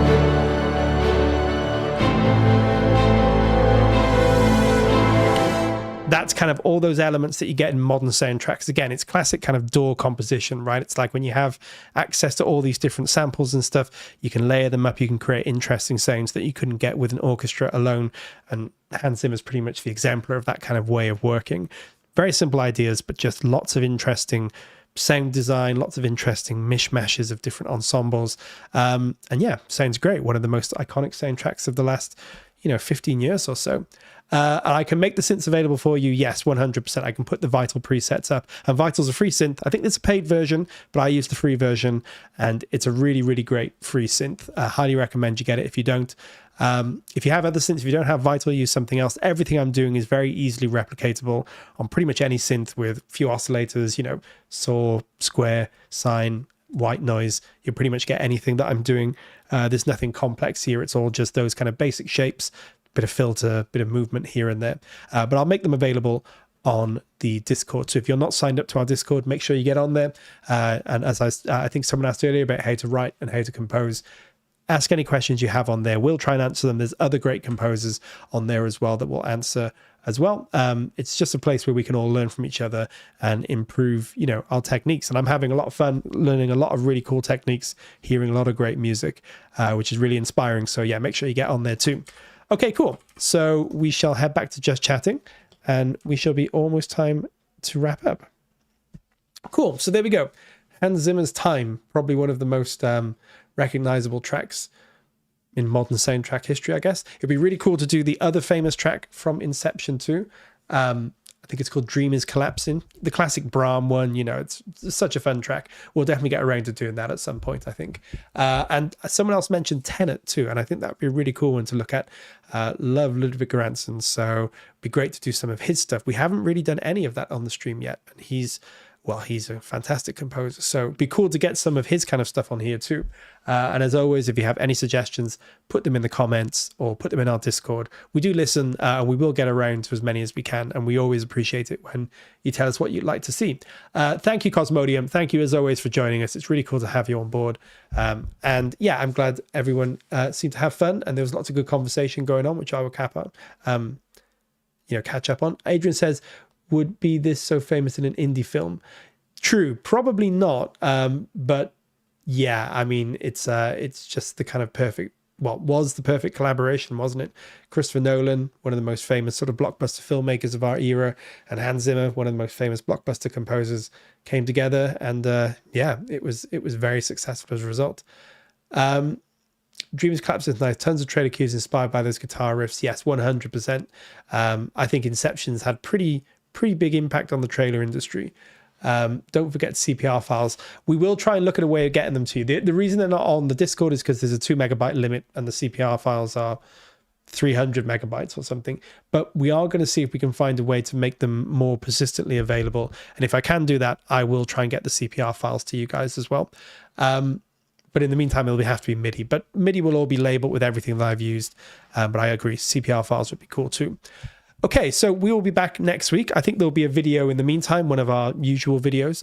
that's kind of all those elements that you get in modern soundtracks. Again, it's classic kind of DAW composition, right? It's like when you have access to all these different samples and stuff, you can layer them up, you can create interesting sounds that you couldn't get with an orchestra alone. And Hans Zimmer is pretty much the exemplar of that kind of way of working. Very simple ideas, but just lots of interesting sound design, lots of interesting mishmashes of different ensembles. And yeah, sounds great. One of the most iconic soundtracks of the last 15 years or so. And I can make the synths available for you. Yes, 100%. I can put the Vital presets up. And Vital's a free synth. I think there's a paid version, but I use the free version. And it's a really, really great free synth. I highly recommend you get it if you don't. If you have other synths, if you don't have Vital, use something else. Everything I'm doing is very easily replicatable on pretty much any synth with few oscillators, saw, square, sine, white noise. You'll pretty much get anything that I'm doing. There's nothing complex here. It's all just those kind of basic shapes, bit of filter, bit of movement here and there. But I'll make them available on the Discord. So if you're not signed up to our Discord, make sure you get on there. And as I think someone asked earlier about how to write and how to compose, ask any questions you have on there. We'll try and answer them. There's other great composers on there as well that will answer as well. It's just a place where we can all learn from each other and improve, our techniques. And I'm having a lot of fun learning a lot of really cool techniques, hearing a lot of great music, which is really inspiring. So yeah, make sure you get on there too. Okay, cool. So we shall head back to just chatting and we shall be almost time to wrap up. Cool. So there we go. Hans Zimmer's Time, probably one of the most recognizable tracks in modern soundtrack history, I guess. It'd be really cool to do the other famous track from Inception too. I think it's called Dream is Collapsing, the classic Brahm one. It's such a fun track. We'll definitely get around to doing that at some point, I think. And someone else mentioned Tenet too, and I think that would be a really cool one to look at. Love Ludwig Göransson, so it'd be great to do some of his stuff. We haven't really done any of that on the stream yet, and he's a fantastic composer, so it'd be cool to get some of his kind of stuff on here too. And as always, if you have any suggestions, put them in the comments or put them in our Discord. We do listen, and we will get around to as many as we can, and we always appreciate it when you tell us what you'd like to see. Thank you, Cosmodium. Thank you, as always, for joining us. It's really cool to have you on board. And yeah, I'm glad everyone seemed to have fun, and there was lots of good conversation going on, which I will catch up on. Adrian says, would be this so famous in an indie film? True, probably not. But yeah, I mean, it's just the kind of was the perfect collaboration, wasn't it? Christopher Nolan, one of the most famous sort of blockbuster filmmakers of our era, and Hans Zimmer, one of the most famous blockbuster composers, came together, and yeah, it was very successful as a result. Dreams Collapse is nice. Tons of trailer cues inspired by those guitar riffs. Yes, 100%. I think Inception's had pretty big impact on the trailer industry. Don't forget CPR files. We will try and look at a way of getting them to you. The reason they're not on the Discord is because there's a 2 megabyte limit and the CPR files are 300 megabytes or something. But we are going to see if we can find a way to make them more persistently available. And if I can do that, I will try and get the CPR files to you guys as well. But in the meantime, it'll have to be MIDI. But MIDI will all be labeled with everything that I've used. But I agree, CPR files would be cool too. Okay, so we will be back next week. I think there'll be a video in the meantime, one of our usual videos.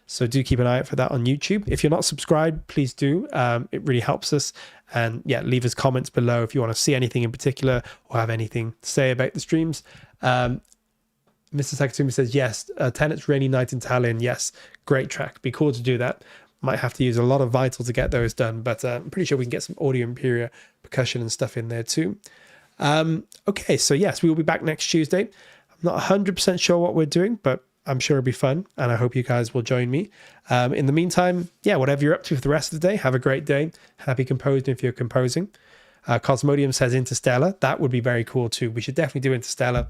So do keep an eye out for that on YouTube. If you're not subscribed, please do. It really helps us. And yeah, leave us comments below if you want to see anything in particular or have anything to say about the streams. Mr. Sakatumi says, yes, Tenet's Rainy Night in Tallinn. Yes, great track. Be cool to do that. Might have to use a lot of Vital to get those done, but I'm pretty sure we can get some Audio Imperia percussion and stuff in there too. Okay, so yes, we will be back next Tuesday. I'm not 100% sure what we're doing, but I'm sure it'll be fun, and I hope you guys will join me. In the meantime, yeah, whatever you're up to for the rest of the day, have a great day. Happy composing if you're composing. Cosmodium says Interstellar. That would be very cool too. We should definitely do Interstellar.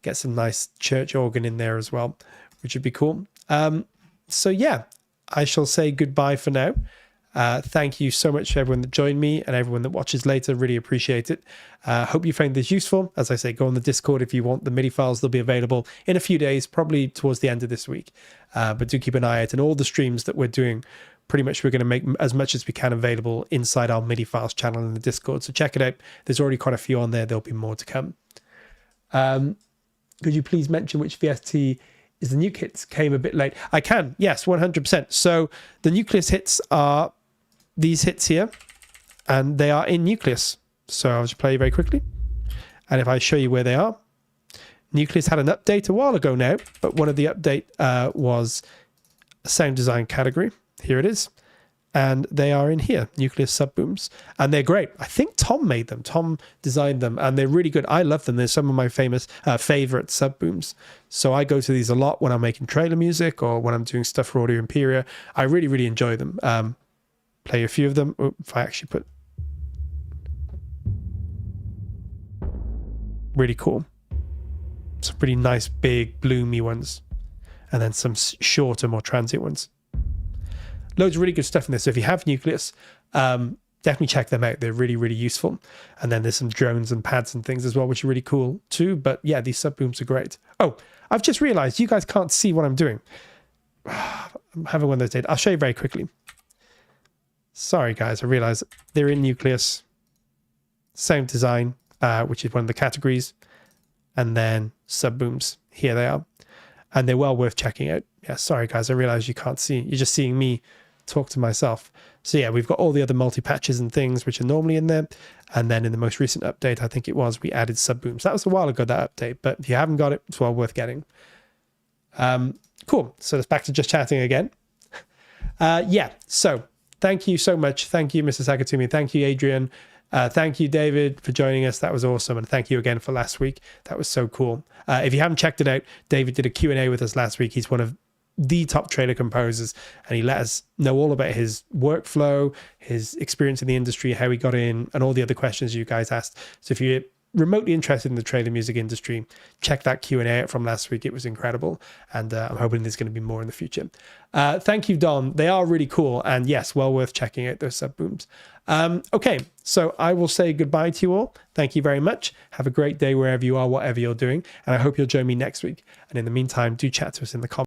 Get some nice church organ in there as well, which would be cool. So yeah, I shall say goodbye for now. Thank you so much to everyone that joined me and everyone that watches later. Really appreciate it. Hope you found this useful. As I say, go on the Discord if you want the MIDI files. They'll be available in a few days, probably towards the end of this week. But do keep an eye out. And all the streams that we're doing, pretty much we're going to make as much as we can available inside our MIDI files channel in the Discord. So check it out. There's already quite a few on there. There'll be more to come. Could you please mention which VST is the nuke hits? Came a bit late. I can. Yes, 100%. So the Nucleus hits are these hits here, and they are in Nucleus. So I'll just play very quickly. And if I show you where they are, Nucleus had an update a while ago now, but one of the update was a sound design category. Here it is. And they are in here, Nucleus subbooms. And they're great. I think Tom made them. Tom designed them, and they're really good. I love them. They're some of my favorite subbooms. So I go to these a lot when I'm making trailer music or when I'm doing stuff for Audio Imperia. I really, really enjoy them. Play a few of them. Oh, if I actually put... Really cool. Some pretty nice, big, bloomy ones. And then some shorter, more transient ones. Loads of really good stuff in this. So if you have Nucleus, definitely check them out. They're really, really useful. And then there's some drones and pads and things as well, which are really cool too. But yeah, these subbooms are great. Oh, I've just realized you guys can't see what I'm doing. I'm having one of those days. I'll show you very quickly. Sorry, guys. I realized they're in Nucleus. Sound design, which is one of the categories. And then subbooms. Here they are. And they're well worth checking out. Yeah, sorry, guys. I realize you can't see. You're just seeing me talk to myself. So yeah, we've got all the other multi-patches and things which are normally in there. And then in the most recent update, I think it was, we added subbooms. That was a while ago, that update. But if you haven't got it, it's well worth getting. Cool. So it's back to just chatting again. Yeah, so thank you so much. Thank you, Mr. Sakatumi. Thank you, Adrian. Thank you, David, for joining us. That was awesome. And thank you again for last week. That was so cool. If you haven't checked it out, David did a Q&A with us last week. He's one of the top trailer composers, and he let us know all about his workflow, his experience in the industry, how he got in, and all the other questions you guys asked. So if you're remotely interested in the trailer music industry, check that Q&A out from last week. It was incredible, and I'm hoping there's going to be more in the future. Thank you, Don. They are really cool, and yes, well worth checking out those subbooms. Okay, so I will say goodbye to you all. Thank you very much. Have a great day wherever you are, whatever you're doing, and I hope you'll join me next week. And in the meantime, do chat to us in the comments.